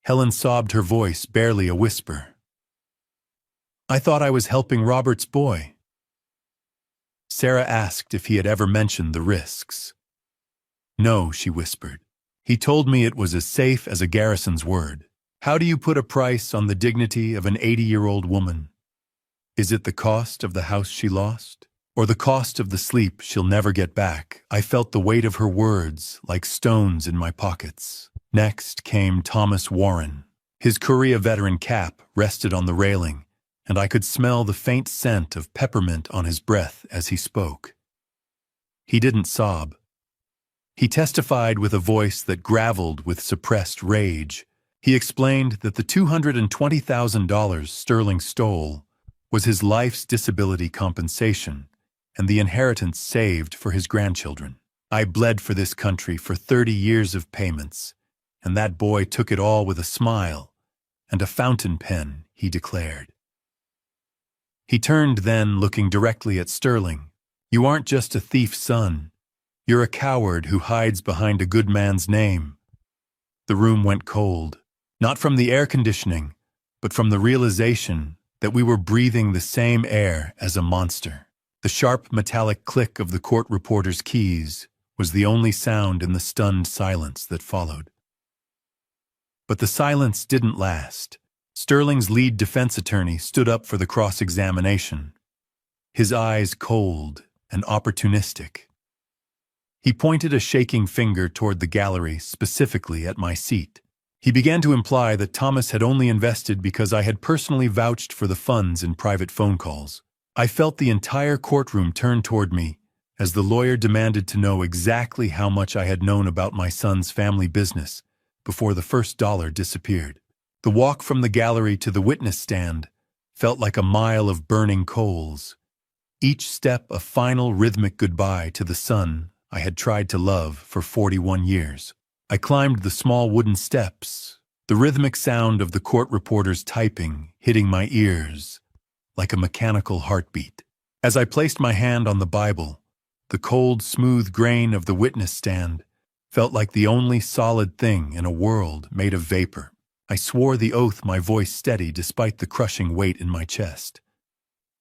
Helen sobbed, her voice barely a whisper. I thought I was helping Robert's boy. Sarah asked if he had ever mentioned the risks. No, she whispered. He told me it was as safe as a garrison's word. How do you put a price on the dignity of an 80-year-old woman? Is it the cost of the house she lost? Or the cost of the sleep she'll never get back? I felt the weight of her words like stones in my pockets. Next came Thomas Warren. His Korea veteran cap rested on the railing, and I could smell the faint scent of peppermint on his breath as he spoke. He didn't sob. He testified with a voice that graveled with suppressed rage. He explained that the $220,000 Sterling stole was his life's disability compensation and the inheritance saved for his grandchildren. I bled for this country for 30 years of payments, and that boy took it all with a smile and a fountain pen, he declared. He turned then, looking directly at Sterling. You aren't just a thief's son. You're a coward who hides behind a good man's name. The room went cold, not from the air conditioning, but from the realization that we were breathing the same air as a monster. The sharp metallic click of the court reporter's keys was the only sound in the stunned silence that followed. But the silence didn't last. Sterling's lead defense attorney stood up for the cross-examination, his eyes cold and opportunistic. He pointed a shaking finger toward the gallery, specifically at my seat. He began to imply that Thomas had only invested because I had personally vouched for the funds in private phone calls. I felt the entire courtroom turn toward me as the lawyer demanded to know exactly how much I had known about my son's family business before the first dollar disappeared. The walk from the gallery to the witness stand felt like a mile of burning coals, each step a final rhythmic goodbye to the son I had tried to love for 41 years. I climbed the small wooden steps, the rhythmic sound of the court reporter's typing hitting my ears like a mechanical heartbeat. As I placed my hand on the Bible, the cold, smooth grain of the witness stand felt like the only solid thing in a world made of vapor. I swore the oath, my voice steady despite the crushing weight in my chest.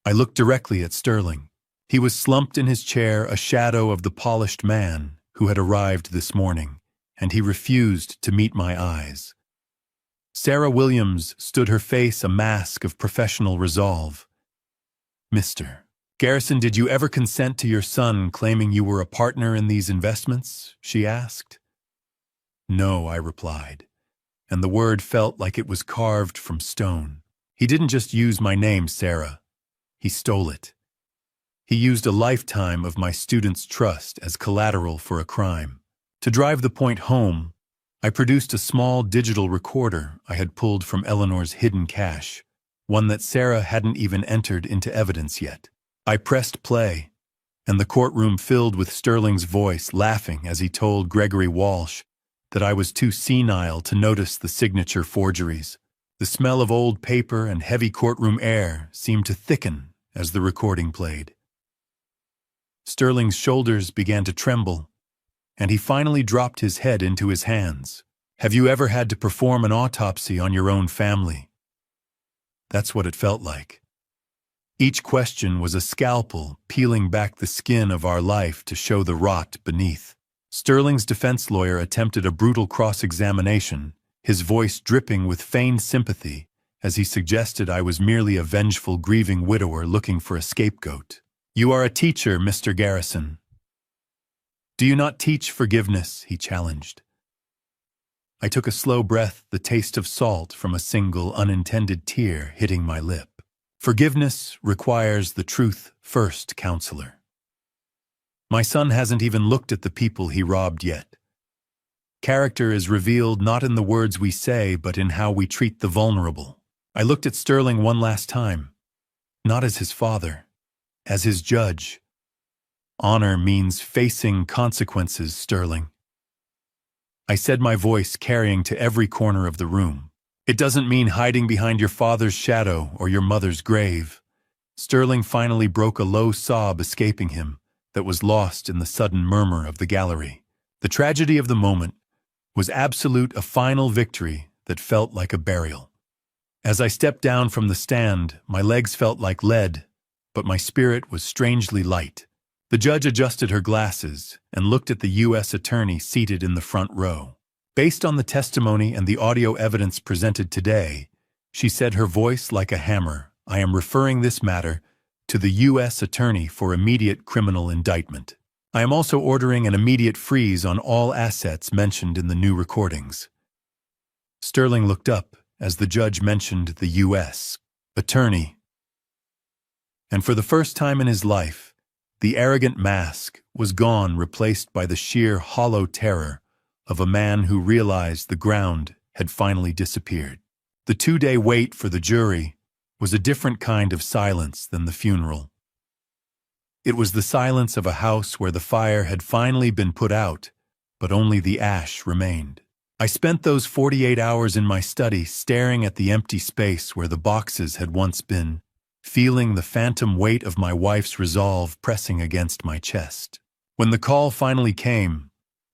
I looked directly at Sterling. He was slumped in his chair, a shadow of the polished man who had arrived this morning, and he refused to meet my eyes. Sarah Williams stood, her face a mask of professional resolve. Mr. Garrison, did you ever consent to your son claiming you were a partner in these investments? She asked. No, I replied, and the word felt like it was carved from stone. He didn't just use my name, Sarah. He stole it. He used a lifetime of my students' trust as collateral for a crime. To drive the point home, I produced a small digital recorder I had pulled from Ellanar's hidden cache. one that Sarah hadn't even entered into evidence yet. I pressed play, and the courtroom filled with Sterling's voice laughing as he told Gregory Walsh that I was too senile to notice the signature forgeries. The smell of old paper and heavy courtroom air seemed to thicken as the recording played. Sterling's shoulders began to tremble, and he finally dropped his head into his hands. Have you ever had to perform an autopsy on your own family? That's what it felt like. Each question was a scalpel peeling back the skin of our life to show the rot beneath. Sterling's defense lawyer attempted a brutal cross-examination, his voice dripping with feigned sympathy as he suggested I was merely a vengeful, grieving widower looking for a scapegoat. You are a teacher, Mr. Garrison. Do you not teach forgiveness? He challenged. I took a slow breath, the taste of salt from a single unintended tear hitting my lip. Forgiveness requires the truth first, counselor. My son hasn't even looked at the people he robbed yet. Character is revealed not in the words we say, but in how we treat the vulnerable. I looked at Sterling one last time, not as his father, as his judge. Honor means facing consequences, Sterling. I said, my voice carrying to every corner of the room. It doesn't mean hiding behind your father's shadow or your mother's grave. Sterling finally broke a low sob escaping him that was lost in the sudden murmur of the gallery. The tragedy of the moment was absolute, a final victory that felt like a burial. As I stepped down from the stand, my legs felt like lead, but my spirit was strangely light. The judge adjusted her glasses and looked at the U.S. attorney seated in the front row. Based on the testimony and the audio evidence presented today, she said, her voice like a hammer, I am referring this matter to the U.S. attorney for immediate criminal indictment. I am also ordering an immediate freeze on all assets mentioned in the new recordings. Sterling looked up as the judge mentioned the U.S. attorney. And for the first time in his life, the arrogant mask was gone, replaced by the sheer hollow terror of a man who realized the ground had finally disappeared. The 2-day wait for the jury was a different kind of silence than the funeral. It was the silence of a house where the fire had finally been put out, but only the ash remained. I spent those 48 hours in my study staring at the empty space where the boxes had once been, feeling the phantom weight of my wife's resolve pressing against my chest. When the call finally came,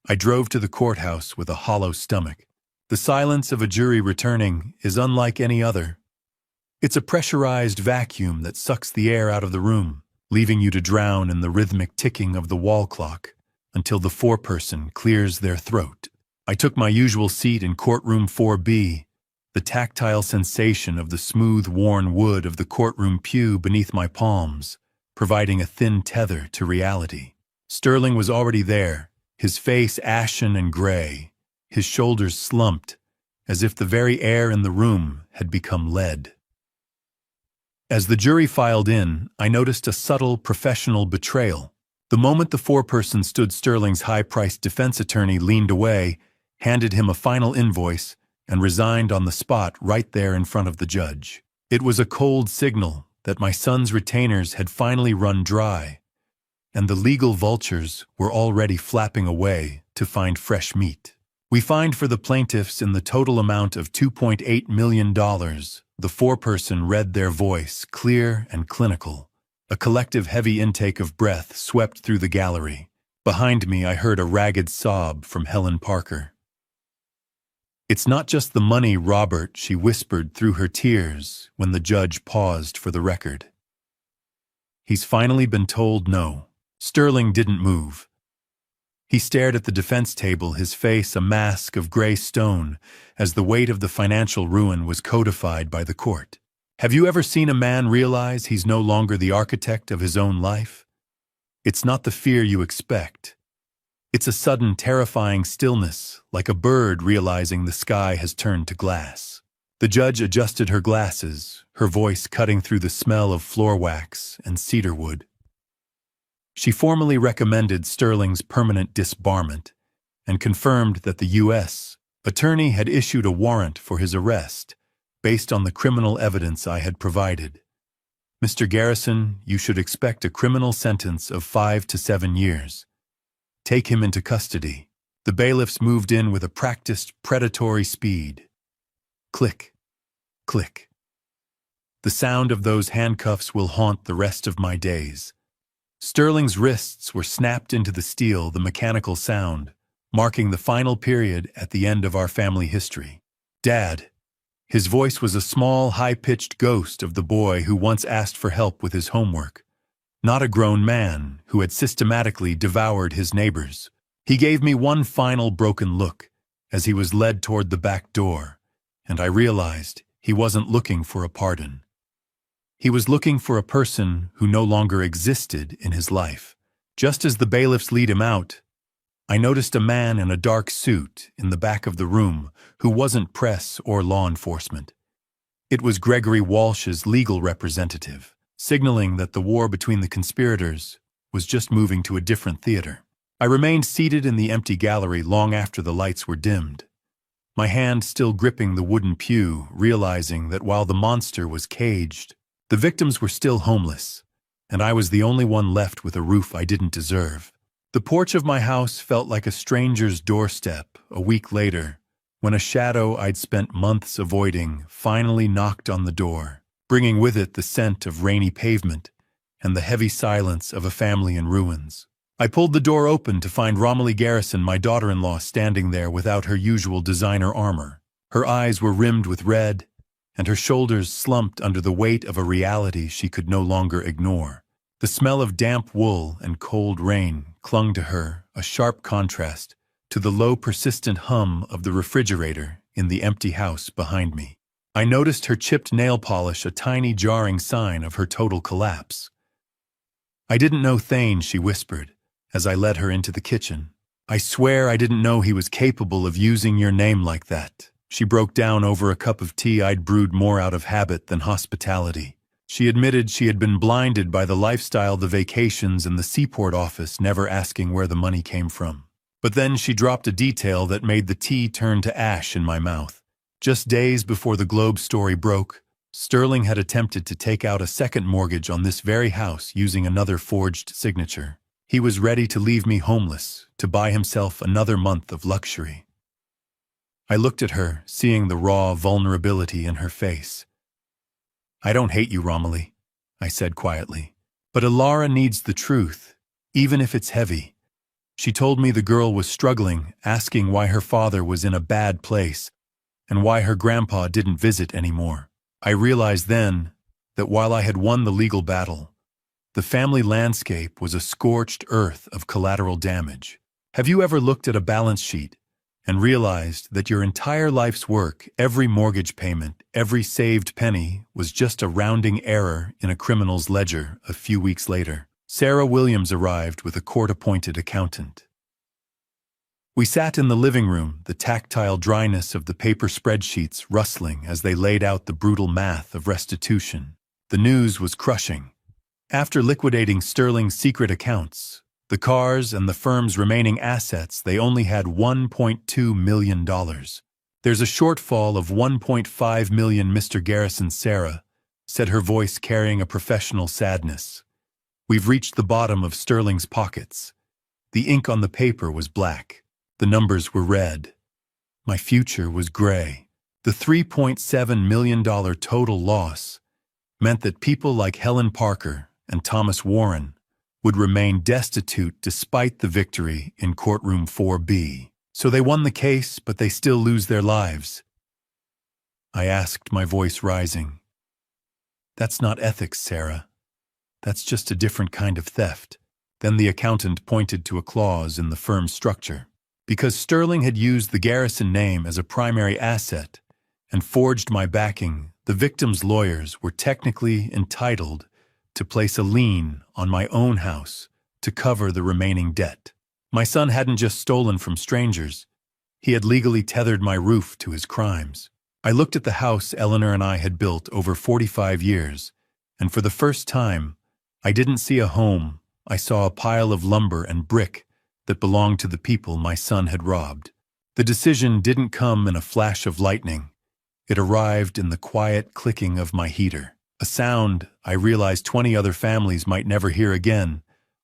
I drove to the courthouse with a hollow stomach. The silence of a jury returning is unlike any other. It's a pressurized vacuum that sucks the air out of the room, leaving you to drown in the rhythmic ticking of the wall clock until the foreperson clears their throat. I took my usual seat in courtroom 4B, the tactile sensation of the smooth, worn wood of the courtroom pew beneath my palms, providing a thin tether to reality. Sterling was already there, his face ashen and gray, his shoulders slumped, as if the very air in the room had become lead. As the jury filed in, I noticed a subtle professional betrayal. The moment the foreperson stood, Sterling's high-priced defense attorney leaned away, handed him a final invoice, and resigned on the spot right there in front of the judge. It was a cold signal that my son's retainers had finally run dry, and the legal vultures were already flapping away to find fresh meat. We fined for the plaintiffs in the total amount of $2.8 million. The foreperson read their voice, clear and clinical. A collective heavy intake of breath swept through the gallery. Behind me, I heard a ragged sob from Helen Parker. It's not just the money, Robert, she whispered through her tears when the judge paused for the record. He's finally been told no. Sterling didn't move. He stared at the defense table, his face a mask of gray stone, as the weight of the financial ruin was codified by the court. Have you ever seen a man realize he's no longer the architect of his own life? It's not the fear you expect. It's a sudden, terrifying stillness, like a bird realizing the sky has turned to glass. The judge adjusted her glasses, her voice cutting through the smell of floor wax and cedar wood. She formally recommended Sterling's permanent disbarment and confirmed that the U.S. attorney had issued a warrant for his arrest based on the criminal evidence I had provided. Mr. Garrison, you should expect a criminal sentence of 5 to 7 years. Take him into custody. The bailiffs moved in with a practiced, predatory speed. Click, click. The sound of those handcuffs will haunt the rest of my days. Sterling's wrists were snapped into the steel, the mechanical sound, marking the final period at the end of our family history. Dad. His voice was a small, high-pitched ghost of the boy who once asked for help with his homework, not a grown man who had systematically devoured his neighbors. He gave me one final broken look as he was led toward the back door, and I realized he wasn't looking for a pardon. He was looking for a person who no longer existed in his life. Just as the bailiffs lead him out, I noticed a man in a dark suit in the back of the room who wasn't press or law enforcement. It was Gregory Walsh's legal representative, signaling that the war between the conspirators was just moving to a different theater. I remained seated in the empty gallery long after the lights were dimmed, my hand still gripping the wooden pew, realizing that while the monster was caged, the victims were still homeless, and I was the only one left with a roof I didn't deserve. The porch of my house felt like a stranger's doorstep a week later, when a shadow I'd spent months avoiding finally knocked on the door, bringing with it the scent of rainy pavement and the heavy silence of a family in ruins. I pulled the door open to find Romilly Garrison, my daughter-in-law, standing there without her usual designer armor. Her eyes were rimmed with red, and her shoulders slumped under the weight of a reality she could no longer ignore. The smell of damp wool and cold rain clung to her, a sharp contrast to the low, persistent hum of the refrigerator in the empty house behind me. I noticed her chipped nail polish, a tiny jarring sign of her total collapse. "I didn't know Thane," she whispered, as I led her into the kitchen. "I swear I didn't know he was capable of using your name like that." She broke down over a cup of tea I'd brewed more out of habit than hospitality. She admitted she had been blinded by the lifestyle, the vacations, and the seaport office, never asking where the money came from. But then she dropped a detail that made the tea turn to ash in my mouth. Just days before the Globe story broke, Sterling had attempted to take out a second mortgage on this very house using another forged signature. He was ready to leave me homeless, to buy himself another month of luxury. I looked at her, seeing the raw vulnerability in her face. "I don't hate you, Romilly," I said quietly, "but Ellanar needs the truth, even if it's heavy." She told me the girl was struggling, asking why her father was in a bad place and why her grandpa didn't visit anymore. I realized then that while I had won the legal battle, the family landscape was a scorched earth of collateral damage. Have you ever looked at a balance sheet and realized that your entire life's work, every mortgage payment, every saved penny, was just a rounding error in a criminal's ledger? A few weeks later, Sarah Williams arrived with a court-appointed accountant. We sat in the living room, the tactile dryness of the paper spreadsheets rustling as they laid out the brutal math of restitution. The news was crushing. After liquidating Sterling's secret accounts, the cars, and the firm's remaining assets, they only had $1.2 million. "There's a shortfall of $1.5 million, Mr. Garrison," Sarah said, her voice carrying a professional sadness. "We've reached the bottom of Sterling's pockets." The ink on the paper was black. The numbers were red. My future was gray. The $3.7 million total loss meant that people like Helen Parker and Thomas Warren would remain destitute despite the victory in courtroom 4B. "So they won the case, but they still lose their lives?" I asked, my voice rising. "That's not ethics, Sarah. That's just a different kind of theft." Then the accountant pointed to a clause in the firm's structure. Because Sterling had used the Garrison name as a primary asset and forged my backing, the victim's lawyers were technically entitled to place a lien on my own house to cover the remaining debt. My son hadn't just stolen from strangers. He had legally tethered my roof to his crimes. I looked at the house Ellanar and I had built over 45 years, and for the first time, I didn't see a home. I saw a pile of lumber and brick that belonged to the people my son had robbed. The decision didn't come in a flash of lightning. It arrived in the quiet clicking of my heater, a sound I realized 20 other families might never hear again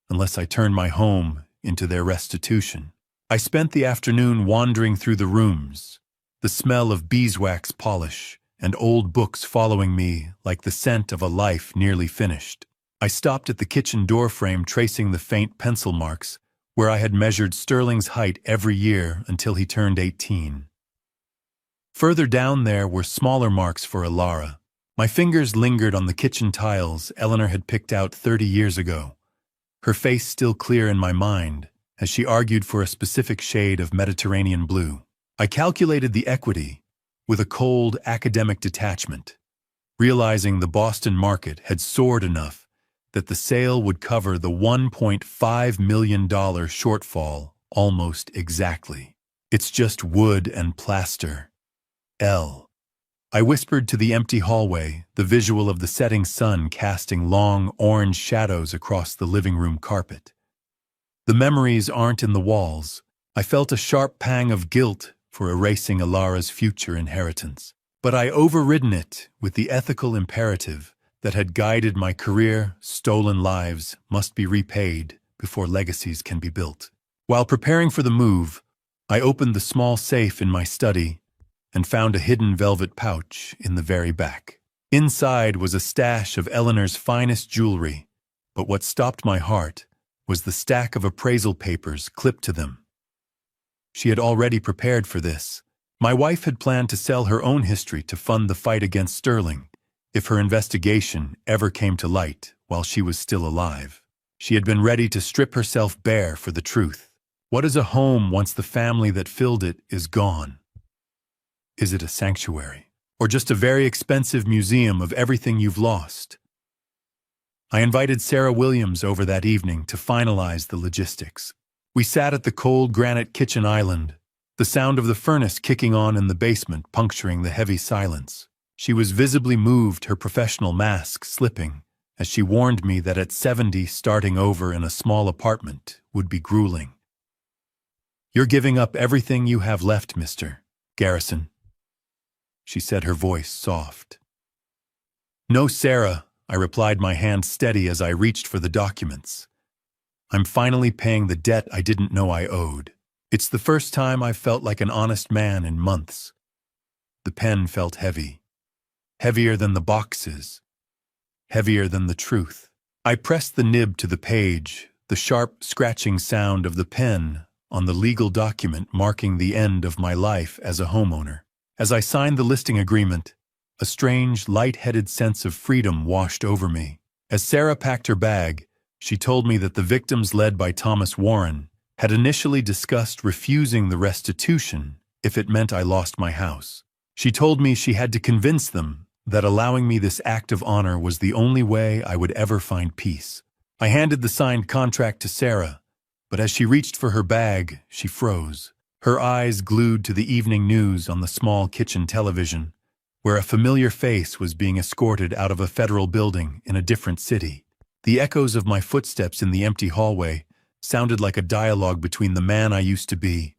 unless I turned my home into their restitution. I spent the afternoon wandering through the rooms, the smell of beeswax polish and old books following me like the scent of a life nearly finished. I stopped at the kitchen doorframe, tracing the faint pencil marks where I had measured Sterling's height every year until he turned 18. Further down there were smaller marks for Ellanar. My fingers lingered on the kitchen tiles Ellanar had picked out 30 years ago, her face still clear in my mind as she argued for a specific shade of Mediterranean blue. I calculated the equity with a cold academic detachment, realizing the Boston market had soared enough that the sale would cover the $1.5 million shortfall almost exactly. It's just wood and plaster. I whispered to the empty hallway, the visual of the setting sun casting long orange shadows across the living room carpet. The memories aren't in the walls. I felt a sharp pang of guilt for erasing Ellar's future inheritance. But I overridden it with the ethical imperative that had guided my career: stolen lives must be repaid before legacies can be built. While preparing for the move, I opened the small safe in my study and found a hidden velvet pouch in the very back. Inside was a stash of Ellanar's finest jewelry, but what stopped my heart was the stack of appraisal papers clipped to them. She had already prepared for this. My wife had planned to sell her own history to fund the fight against Sterling, if her investigation ever came to light while she was still alive. She had been ready to strip herself bare for the truth. What is a home once the family that filled it is gone? Is it a sanctuary, or just a very expensive museum of everything you've lost? I invited Sarah Williams over that evening to finalize the logistics. We sat at the cold granite kitchen island, the sound of the furnace kicking on in the basement puncturing the heavy silence. She was visibly moved, her professional mask slipping, as she warned me that at 70 starting over in a small apartment would be grueling. "You're giving up everything you have left, Mr. Garrison," she said, her voice soft. "No, Sarah," I replied, my hand steady as I reached for the documents. "I'm finally paying the debt I didn't know I owed. It's the first time I've felt like an honest man in months." The pen felt heavy. Heavier than the boxes. Heavier than the truth. I pressed the nib to the page, the sharp scratching sound of the pen on the legal document marking the end of my life as a homeowner. As I signed the listing agreement, a strange, light-headed sense of freedom washed over me. As Sarah packed her bag, she told me that the victims, led by Thomas Warren, had initially discussed refusing the restitution if it meant I lost my house. She told me she had to convince them that allowing me this act of honor was the only way I would ever find peace. I handed the signed contract to Sarah, but as she reached for her bag, she froze, her eyes glued to the evening news on the small kitchen television, where a familiar face was being escorted out of a federal building in a different city. The echoes of my footsteps in the empty hallway sounded like a dialogue between the man I used to be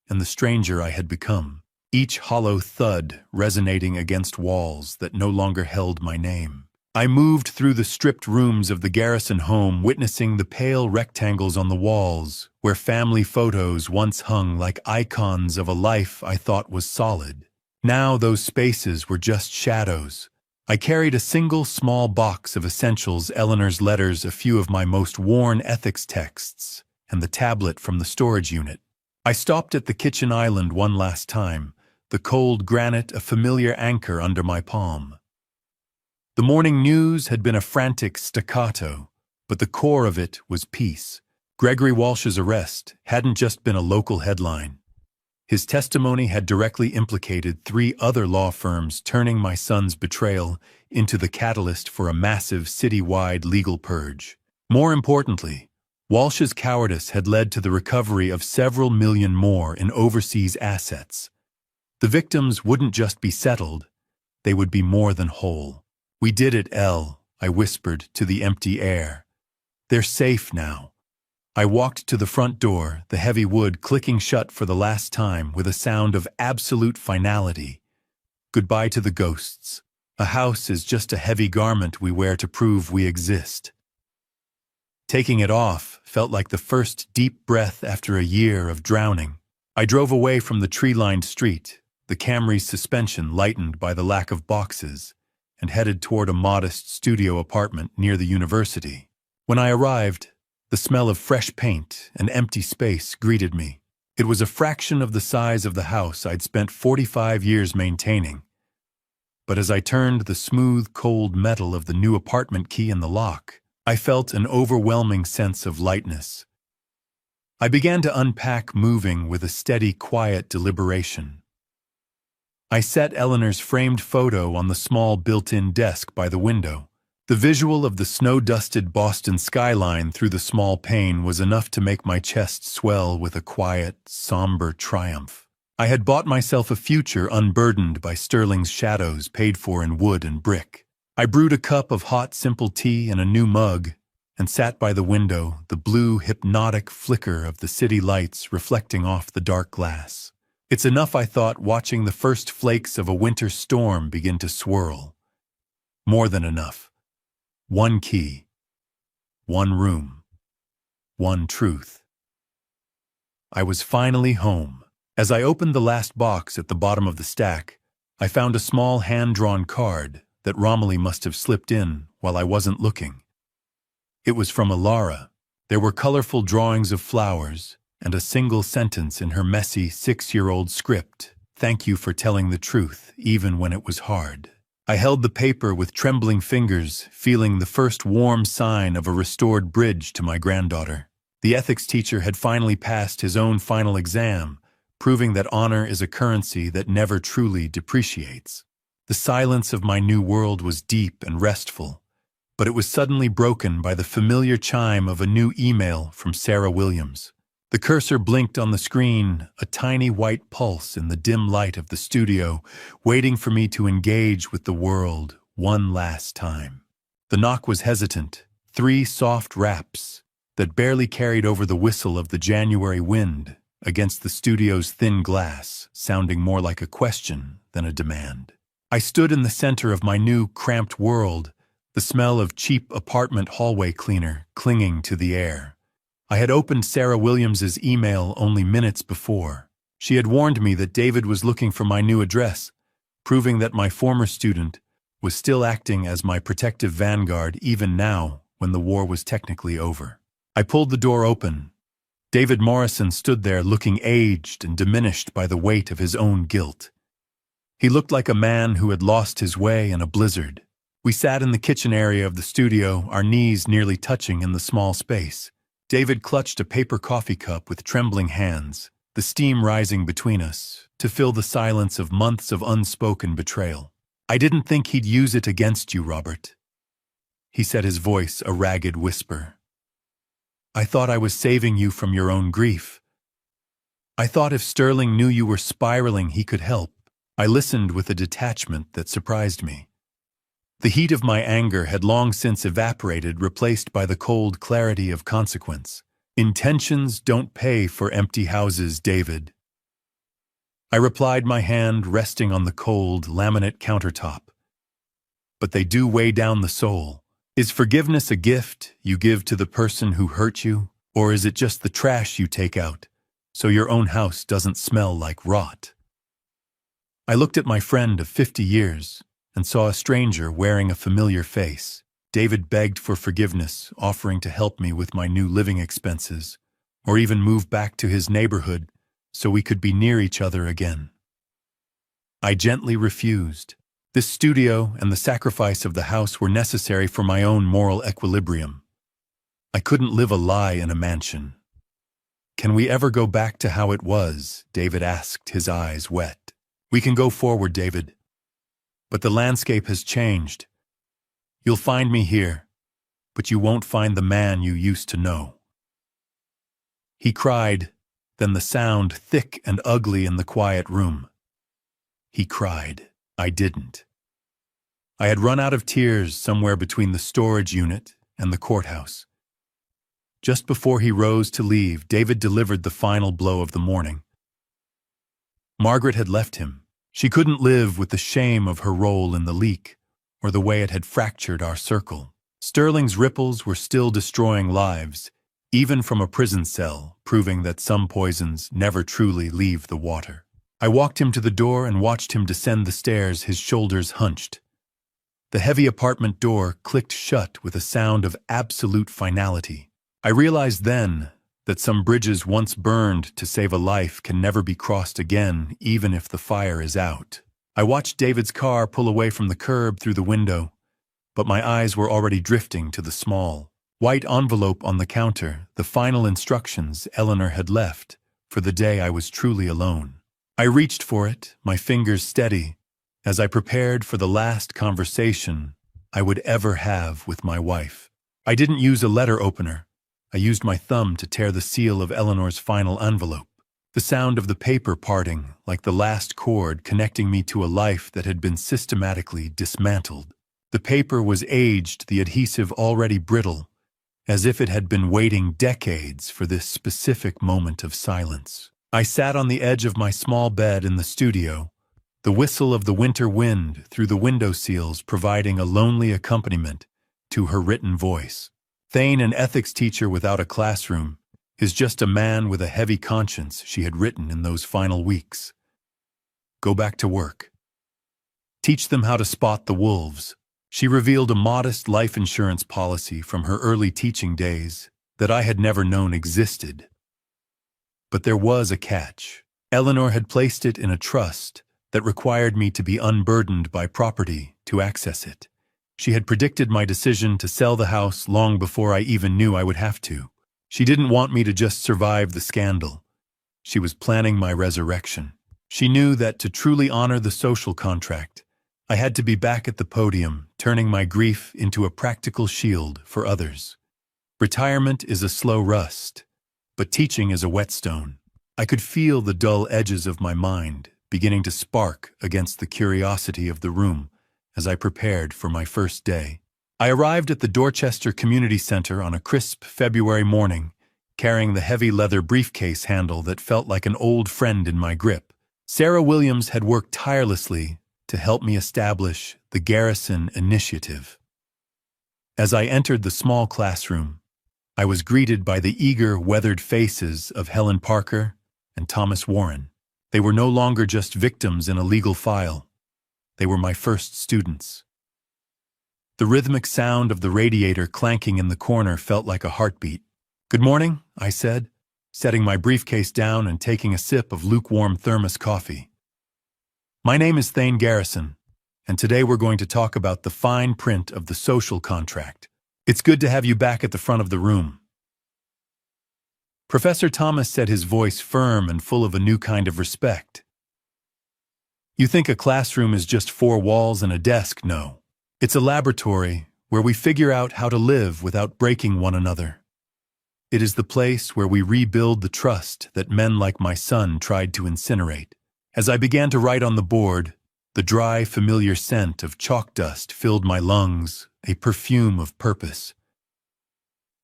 and the stranger I had become, each hollow thud resonating against walls that no longer held my name. I moved through the stripped rooms of the Garrison home, witnessing the pale rectangles on the walls where family photos once hung like icons of a life I thought was solid. Now those spaces were just shadows. I carried a single small box of essentials, Ellanar's letters, a few of my most worn ethics texts, and the tablet from the storage unit. I stopped at the kitchen island one last time, the cold granite a familiar anchor under my palm. The morning news had been a frantic staccato, but the core of it was peace. Gregory Walsh's arrest hadn't just been a local headline. His testimony had directly implicated 3 other law firms, turning my son's betrayal into the catalyst for a massive citywide legal purge. More importantly, Walsh's cowardice had led to the recovery of several million more in overseas assets. The victims wouldn't just be settled, they would be more than whole. "We did it, Elle," I whispered to the empty air. "They're safe now." I walked to the front door, the heavy wood clicking shut for the last time with a sound of absolute finality. Goodbye to the ghosts. A house is just a heavy garment we wear to prove we exist. Taking it off felt like the first deep breath after a year of drowning. I drove away from the tree-lined street, the Camry's suspension lightened by the lack of boxes, and headed toward a modest studio apartment near the university. When I arrived, the smell of fresh paint and empty space greeted me. It was a fraction of the size of the house I'd spent 45 years maintaining. But as I turned the smooth, cold metal of the new apartment key in the lock, I felt an overwhelming sense of lightness. I began to unpack, moving with a steady, quiet deliberation. I set Ellanar's framed photo on the small built-in desk by the window. The visual of the snow-dusted Boston skyline through the small pane was enough to make my chest swell with a quiet, somber triumph. I had bought myself a future unburdened by Sterling's shadows paid for in wood and brick. I brewed a cup of hot, simple tea in a new mug and sat by the window, the blue, hypnotic flicker of the city lights reflecting off the dark glass. It's enough, I thought, watching the first flakes of a winter storm begin to swirl. More than enough. One key, one room, one truth. I was finally home. As I opened the last box at the bottom of the stack, I found a small hand-drawn card that Romilly must have slipped in while I wasn't looking. It was from Ellanar. There were colorful drawings of flowers and a single sentence in her messy 6-year-old script. "Thank you for telling the truth, even when it was hard." I held the paper with trembling fingers, feeling the first warm sign of a restored bridge to my granddaughter. The ethics teacher had finally passed his own final exam, proving that honor is a currency that never truly depreciates. The silence of my new world was deep and restful, but it was suddenly broken by the familiar chime of a new email from Sarah Williams. The cursor blinked on the screen, a tiny white pulse in the dim light of the studio, waiting for me to engage with the world one last time. The knock was hesitant, 3 soft raps that barely carried over the whistle of the January wind against the studio's thin glass, sounding more like a question than a demand. I stood in the center of my new, cramped world, the smell of cheap apartment hallway cleaner clinging to the air. I had opened Sarah Williams's email only minutes before. She had warned me that David was looking for my new address, proving that my former student was still acting as my protective vanguard even now when the war was technically over. I pulled the door open. David Morrison stood there looking aged and diminished by the weight of his own guilt. He looked like a man who had lost his way in a blizzard. We sat in the kitchen area of the studio, our knees nearly touching in the small space. David clutched a paper coffee cup with trembling hands, the steam rising between us, to fill the silence of months of unspoken betrayal. "I didn't think he'd use it against you, Robert," he said, his voice a ragged whisper. "I thought I was saving you from your own grief. I thought if Sterling knew you were spiraling, he could help." I listened with a detachment that surprised me. The heat of my anger had long since evaporated, replaced by the cold clarity of consequence. "Intentions don't pay for empty houses, David." I replied, my hand resting on the cold, laminate countertop. "But they do weigh down the soul. Is forgiveness a gift you give to the person who hurt you, or is it just the trash you take out, so your own house doesn't smell like rot?" I looked at my friend of 50 years and saw a stranger wearing a familiar face. David begged for forgiveness, offering to help me with my new living expenses, or even move back to his neighborhood so we could be near each other again. I gently refused. This studio and the sacrifice of the house were necessary for my own moral equilibrium. I couldn't live a lie in a mansion. "Can we ever go back to how it was?" David asked, his eyes wet. "We can go forward, David. But the landscape has changed. You'll find me here, but you won't find the man you used to know." He cried, then the sound thick and ugly in the quiet room. He cried. I didn't. I had run out of tears somewhere between the storage unit and the courthouse. Just before he rose to leave, David delivered the final blow of the morning. Margaret had left him. She couldn't live with the shame of her role in the leak, or the way it had fractured our circle. Sterling's ripples were still destroying lives, even from a prison cell, proving that some poisons never truly leave the water. I walked him to the door and watched him descend the stairs, his shoulders hunched. The heavy apartment door clicked shut with a sound of absolute finality. I realized then that some bridges once burned to save a life can never be crossed again, even if the fire is out. I watched David's car pull away from the curb through the window, but my eyes were already drifting to the small, white envelope on the counter, the final instructions Ellanar had left for the day I was truly alone. I reached for it, my fingers steady, as I prepared for the last conversation I would ever have with my wife. I didn't use a letter opener. I used my thumb to tear the seal of Ellanar's final envelope. The sound of the paper parting, like the last cord connecting me to a life that had been systematically dismantled. The paper was aged, the adhesive already brittle, as if it had been waiting decades for this specific moment of silence. I sat on the edge of my small bed in the studio, the whistle of the winter wind through the window seals providing a lonely accompaniment to her written voice. Thane, an ethics teacher without a classroom, is just a man with a heavy conscience, she had written in those final weeks. Go back to work. Teach them how to spot the wolves. She revealed a modest life insurance policy from her early teaching days that I had never known existed. But there was a catch. Ellanar had placed it in a trust that required me to be unburdened by property to access it. She had predicted my decision to sell the house long before I even knew I would have to. She didn't want me to just survive the scandal. She was planning my resurrection. She knew that to truly honor the social contract, I had to be back at the podium, turning my grief into a practical shield for others. Retirement is a slow rust, but teaching is a whetstone. I could feel the dull edges of my mind beginning to spark against the curiosity of the room as I prepared for my first day. I arrived at the Dorchester Community Center on a crisp February morning, carrying the heavy leather briefcase handle that felt like an old friend in my grip. Sarah Williams had worked tirelessly to help me establish the Garrison Initiative. As I entered the small classroom, I was greeted by the eager, weathered faces of Helen Parker and Thomas Warren. They were no longer just victims in a legal file. They were my first students. The rhythmic sound of the radiator clanking in the corner felt like a heartbeat. "Good morning," I said, setting my briefcase down and taking a sip of lukewarm thermos coffee. "My name is Thane Garrison, and today we're going to talk about the fine print of the social contract. It's good to have you back at the front of the room." Professor Thomas said, his voice firm and full of a new kind of respect. "You think a classroom is just four walls and a desk? No. It's a laboratory where we figure out how to live without breaking one another. It is the place where we rebuild the trust that men like my son tried to incinerate." As I began to write on the board, the dry, familiar scent of chalk dust filled my lungs, a perfume of purpose.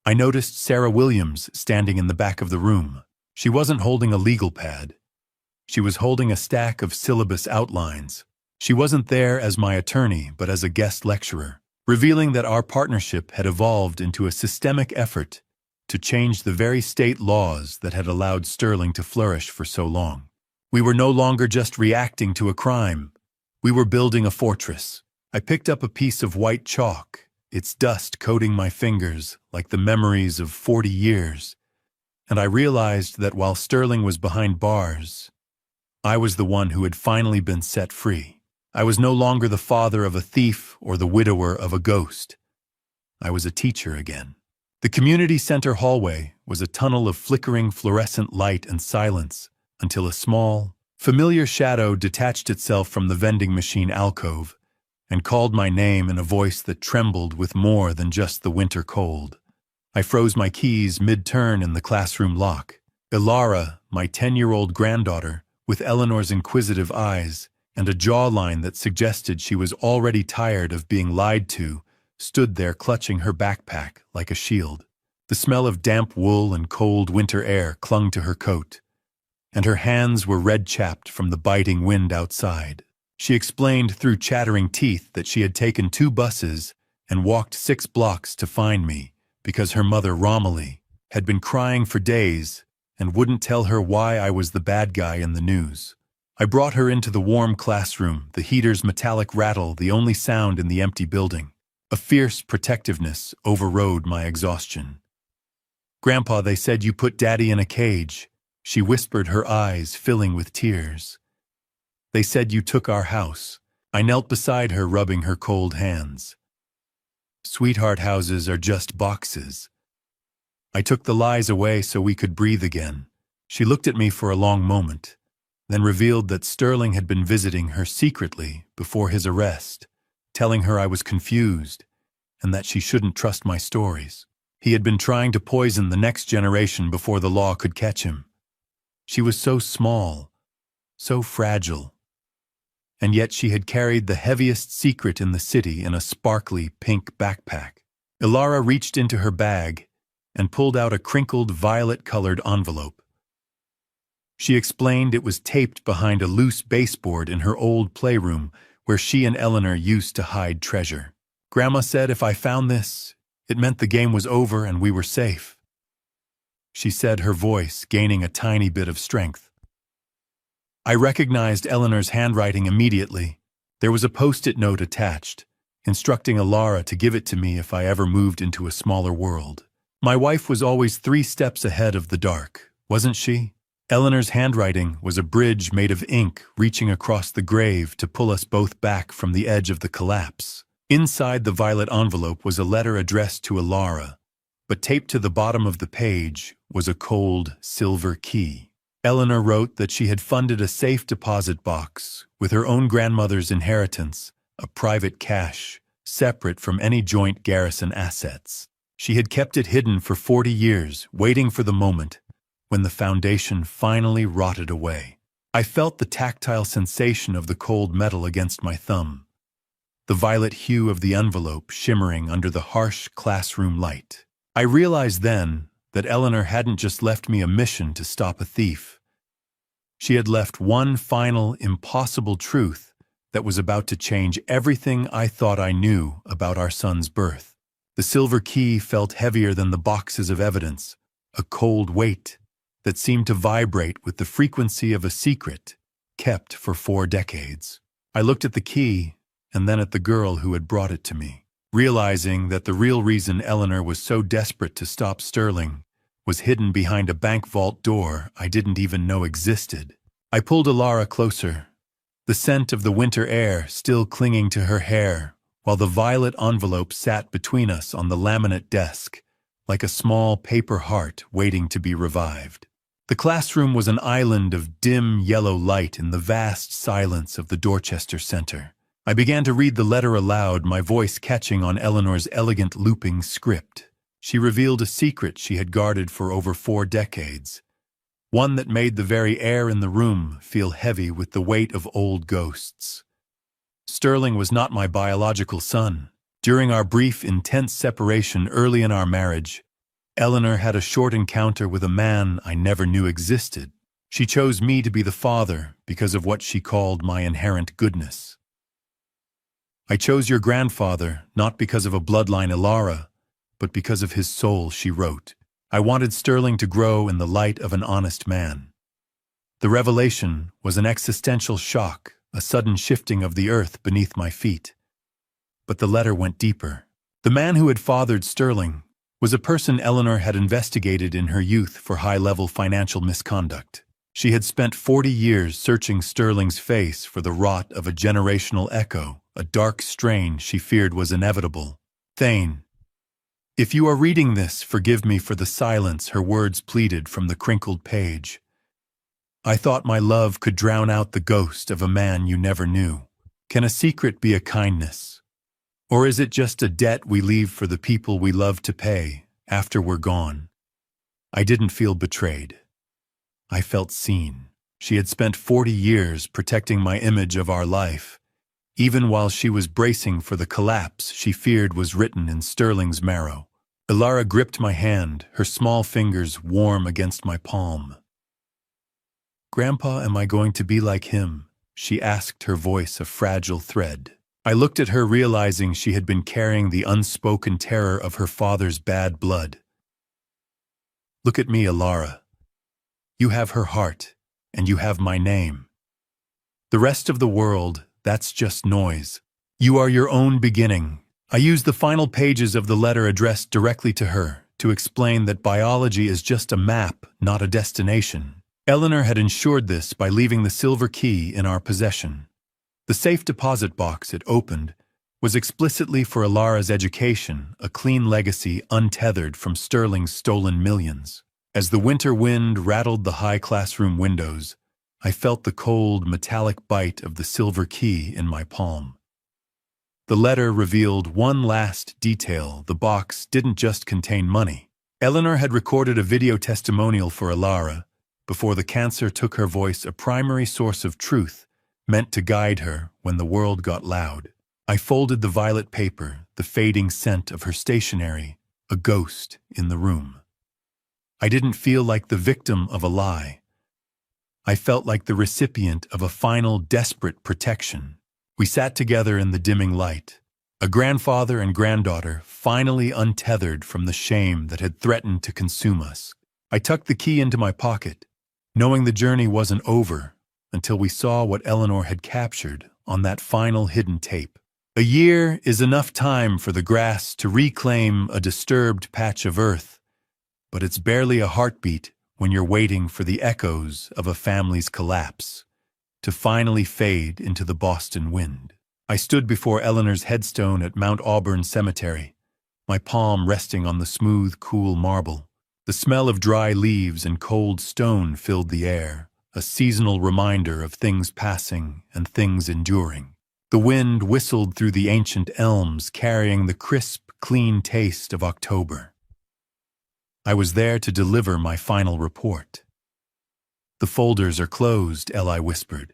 I noticed Sarah Williams standing in the back of the room. She wasn't holding a legal pad. She was holding a stack of syllabus outlines. She wasn't there as my attorney, but as a guest lecturer, revealing that our partnership had evolved into a systemic effort to change the very state laws that had allowed Sterling to flourish for so long. We were no longer just reacting to a crime. We were building a fortress. I picked up a piece of white chalk, its dust coating my fingers like the memories of 40 years, and I realized that while Sterling was behind bars, I was the one who had finally been set free. I was no longer the father of a thief or the widower of a ghost. I was a teacher again. The community center hallway was a tunnel of flickering fluorescent light and silence until a small, familiar shadow detached itself from the vending machine alcove and called my name in a voice that trembled with more than just the winter cold. I froze my keys mid-turn in the classroom lock. Ellanar, my 10-year-old granddaughter, with Ellanar's inquisitive eyes and a jawline that suggested she was already tired of being lied to, stood there clutching her backpack like a shield. The smell of damp wool and cold winter air clung to her coat, and her hands were red-chapped from the biting wind outside. She explained through chattering teeth that she had taken 2 buses and walked 6 blocks to find me because her mother, Romilly, had been crying for days and wouldn't tell her why I was the bad guy in the news. I brought her into the warm classroom, the heater's metallic rattle the only sound in the empty building. A fierce protectiveness overrode my exhaustion. "Grandpa, they said you put Daddy in a cage," she whispered, her eyes filling with tears. "They said you took our house." I knelt beside her, rubbing her cold hands. "Sweetheart, houses are just boxes." I took the lies away so we could breathe again. She looked at me for a long moment, then revealed that Sterling had been visiting her secretly before his arrest, telling her I was confused and that she shouldn't trust my stories. He had been trying to poison the next generation before the law could catch him. She was so small, so fragile, and yet she had carried the heaviest secret in the city in a sparkly pink backpack. Ellanar reached into her bag and pulled out a crinkled violet-colored envelope. She explained it was taped behind a loose baseboard in her old playroom where she and Ellanar used to hide treasure. "Grandma said if I found this, it meant the game was over and we were safe," she said, her voice gaining a tiny bit of strength. I recognized Ellanar's handwriting immediately. There was a post-it note attached, instructing Ellanar to give it to me if I ever moved into a smaller world. My wife was always 3 steps ahead of the dark, wasn't she? Ellanar's handwriting was a bridge made of ink reaching across the grave to pull us both back from the edge of the collapse. Inside the violet envelope was a letter addressed to Ellanar, but taped to the bottom of the page was a cold silver key. Ellanar wrote that she had funded a safe deposit box with her own grandmother's inheritance, a private cache, separate from any joint garrison assets. She had kept it hidden for 40 years, waiting for the moment when the foundation finally rotted away. I felt the tactile sensation of the cold metal against my thumb, the violet hue of the envelope shimmering under the harsh classroom light. I realized then that Ellanar hadn't just left me a mission to stop a thief. She had left one final, impossible truth that was about to change everything I thought I knew about our son's birth. The silver key felt heavier than the boxes of evidence, a cold weight that seemed to vibrate with the frequency of a secret kept for 4 decades. I looked at the key and then at the girl who had brought it to me, realizing that the real reason Ellanar was so desperate to stop Sterling was hidden behind a bank vault door I didn't even know existed. I pulled Ellanar closer, the scent of the winter air still clinging to her hair, while the violet envelope sat between us on the laminate desk, like a small paper heart waiting to be revived. The classroom was an island of dim yellow light in the vast silence of the Dorchester Center. I began to read the letter aloud, my voice catching on Ellanar's elegant looping script. She revealed a secret she had guarded for over 4 decades, one that made the very air in the room feel heavy with the weight of old ghosts. Sterling was not my biological son. During our brief, intense separation early in our marriage, Ellanar had a short encounter with a man I never knew existed. She chose me to be the father because of what she called my inherent goodness. "I chose your grandfather not because of a bloodline, Ellanar, but because of his soul," she wrote. "I wanted Sterling to grow in the light of an honest man." The revelation was an existential shock, a sudden shifting of the earth beneath my feet. But the letter went deeper. The man who had fathered Sterling was a person Ellanar had investigated in her youth for high-level financial misconduct. She had spent 40 years searching Sterling's face for the rot of a generational echo, a dark strain she feared was inevitable. "Thane, if you are reading this, forgive me for the silence," her words pleaded from the crinkled page. "I thought my love could drown out the ghost of a man you never knew. Can a secret be a kindness? Or is it just a debt we leave for the people we love to pay after we're gone?" I didn't feel betrayed. I felt seen. She had spent 40 years protecting my image of our life, even while she was bracing for the collapse she feared was written in Sterling's marrow. Ellanar gripped my hand, her small fingers warm against my palm. Grandpa, am I going to be like him? She asked, her voice a fragile thread. I looked at her, realizing she had been carrying the unspoken terror of her father's bad blood. Look at me, Ellanar. You have her heart, and you have my name. The rest of the world, that's just noise. You are your own beginning. I used the final pages of the letter addressed directly to her to explain that biology is just a map, not a destination. Ellanar had ensured this by leaving the silver key in our possession. The safe deposit box it opened was explicitly for Ellar's education, a clean legacy untethered from Sterling's stolen millions. As the winter wind rattled the high classroom windows, I felt the cold, metallic bite of the silver key in my palm. The letter revealed one last detail. The box didn't just contain money. Ellanar had recorded a video testimonial for Ellanar before the cancer took her voice, a primary source of truth meant to guide her when the world got loud. I folded the violet paper, the fading scent of her stationery, a ghost in the room. I didn't feel like the victim of a lie. I felt like the recipient of a final, desperate protection. We sat together in the dimming light, a grandfather and granddaughter finally untethered from the shame that had threatened to consume us. I tucked the key into my pocket, knowing the journey wasn't over until we saw what Ellanar had captured on that final hidden tape. A year is enough time for the grass to reclaim a disturbed patch of earth, but it's barely a heartbeat when you're waiting for the echoes of a family's collapse to finally fade into the Boston wind. I stood before Ellanar's headstone at Mount Auburn Cemetery, my palm resting on the smooth, cool marble. The smell of dry leaves and cold stone filled the air, a seasonal reminder of things passing and things enduring. The wind whistled through the ancient elms, carrying the crisp, clean taste of October. I was there to deliver my final report. The folders are closed, Eli whispered.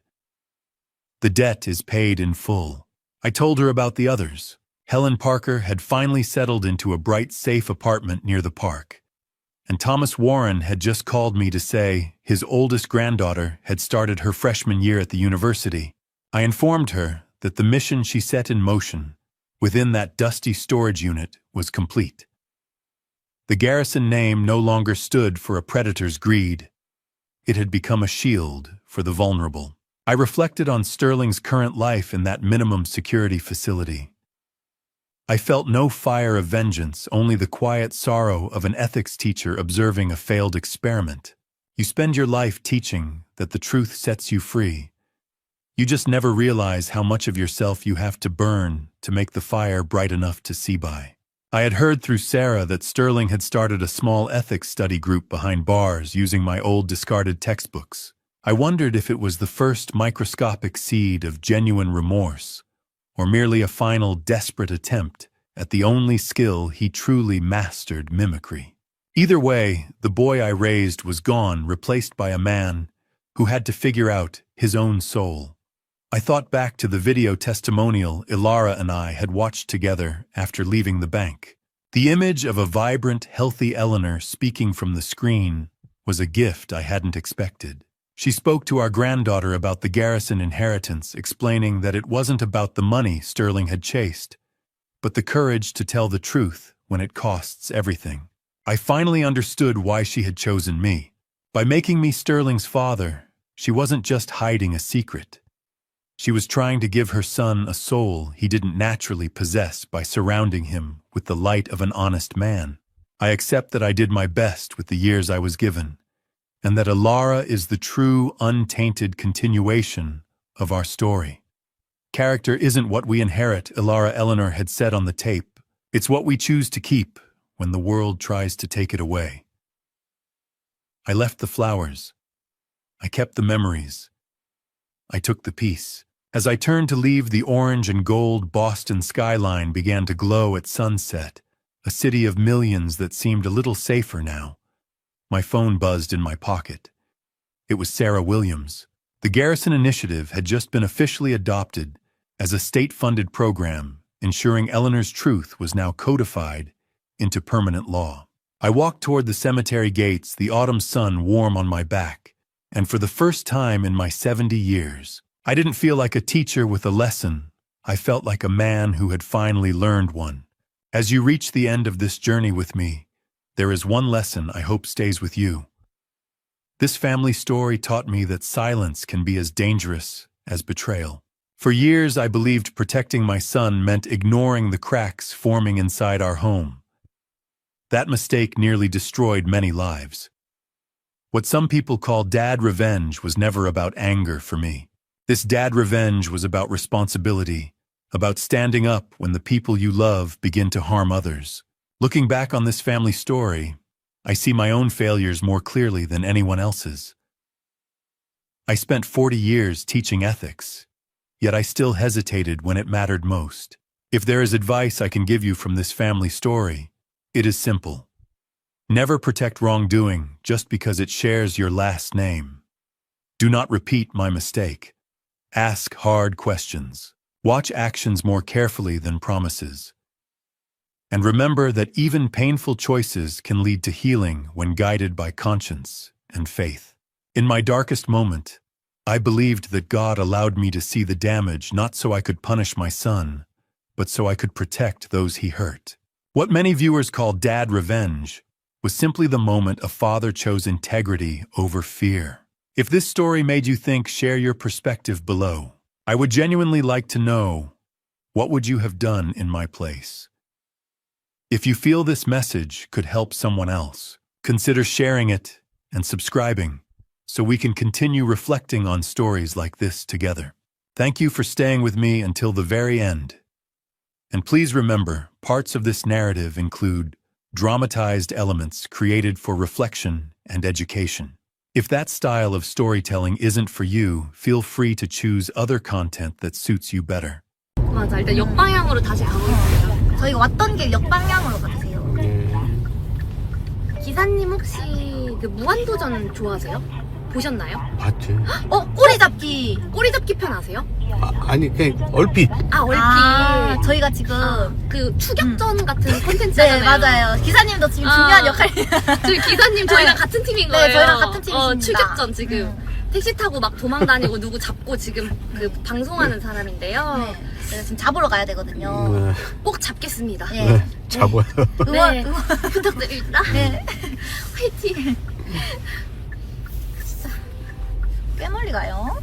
The debt is paid in full. I told her about the others. Helen Parker had finally settled into a bright, safe apartment near the park. And Thomas Warren had just called me to say his oldest granddaughter had started her freshman year at the university. I informed her that the mission she set in motion within that dusty storage unit was complete. The Garrison name no longer stood for a predator's greed. It had become a shield for the vulnerable. I reflected on Sterling's current life in that minimum security facility. I felt no fire of vengeance, only the quiet sorrow of an ethics teacher observing a failed experiment. You spend your life teaching that the truth sets you free. You just never realize how much of yourself you have to burn to make the fire bright enough to see by. I had heard through Sarah that Sterling had started a small ethics study group behind bars using my old discarded textbooks. I wondered if it was the first microscopic seed of genuine remorse, or merely a final desperate attempt at the only skill he truly mastered, mimicry. Either way, the boy I raised was gone, replaced by a man who had to figure out his own soul. I thought back to the video testimonial Ellanar and I had watched together after leaving the bank. The image of a vibrant, healthy Ellanar speaking from the screen was a gift I hadn't expected. She spoke to our granddaughter about the Garrison inheritance, explaining that it wasn't about the money Sterling had chased, but the courage to tell the truth when it costs everything. I finally understood why she had chosen me. By making me Sterling's father, she wasn't just hiding a secret. She was trying to give her son a soul he didn't naturally possess by surrounding him with the light of an honest man. I accept that I did my best with the years I was given, and that Ellanar is the true, untainted continuation of our story. Character isn't what we inherit, Ellanar had said on the tape. It's what we choose to keep when the world tries to take it away. I left the flowers. I kept the memories. I took the peace. As I turned to leave, the orange and gold Boston skyline began to glow at sunset, a city of millions that seemed a little safer now. My phone buzzed in my pocket. It was Sarah Williams. The Garrison Initiative had just been officially adopted as a state-funded program, ensuring Ellanar's truth was now codified into permanent law. I walked toward the cemetery gates, the autumn sun warm on my back. And for the first time in my 70 years, I didn't feel like a teacher with a lesson. I felt like a man who had finally learned one. As you reach the end of this journey with me, there is one lesson I hope stays with you. This family story taught me that silence can be as dangerous as betrayal. For years, I believed protecting my son meant ignoring the cracks forming inside our home. That mistake nearly destroyed many lives. What some people call dad revenge was never about anger for me. This dad revenge was about responsibility, about standing up when the people you love begin to harm others. Looking back on this family story, I see my own failures more clearly than anyone else's. I spent 40 years teaching ethics, yet I still hesitated when it mattered most. If there is advice I can give you from this family story, it is simple. Never protect wrongdoing just because it shares your last name. Do not repeat my mistake. Ask hard questions. Watch actions more carefully than promises. And remember that even painful choices can lead to healing when guided by conscience and faith. In my darkest moment, I believed that God allowed me to see the damage not so I could punish my son, but so I could protect those he hurt. What many viewers call dad revenge was simply the moment a father chose integrity over fear. If this story made you think, share your perspective below. I would genuinely like to know, what would you have done in my place? If you feel this message could help someone else, consider sharing it and subscribing so we can continue reflecting on stories like this together. Thank you for staying with me until the very end. And please remember, parts of this narrative include dramatized elements created for reflection and education. If that style of storytelling isn't for you, feel free to choose other content that suits you better. 맞아, 일단 역방향으로 다시 가고 있습니다. 저희가 왔던 길 역방향으로 가주세요. 기사님 혹시 그 무한도전 좋아하세요? 보셨나요? 봤지. 꼬리잡기. 꼬리잡기 편 아세요? 아니 그냥 얼핏. 얼핏. 저희가 지금 그 추격전 같은 콘텐츠잖아요. 네, 맞아요. 기사님도 지금 중요한 역할이. 지금 기사님 저희랑 같은 팀인 거예요. 네, 저희랑 같은 팀이십니다. 추격전 지금. 택시 타고 막 도망 다니고 누구 잡고 지금 그 방송하는 사람인데요. 네. 그래서 지금 잡으러 가야 되거든요. 꼭 잡겠습니다. 네. 잡아요. 네. 부탁드립니다. 네. 화이팅. 꽤 멀리 가요.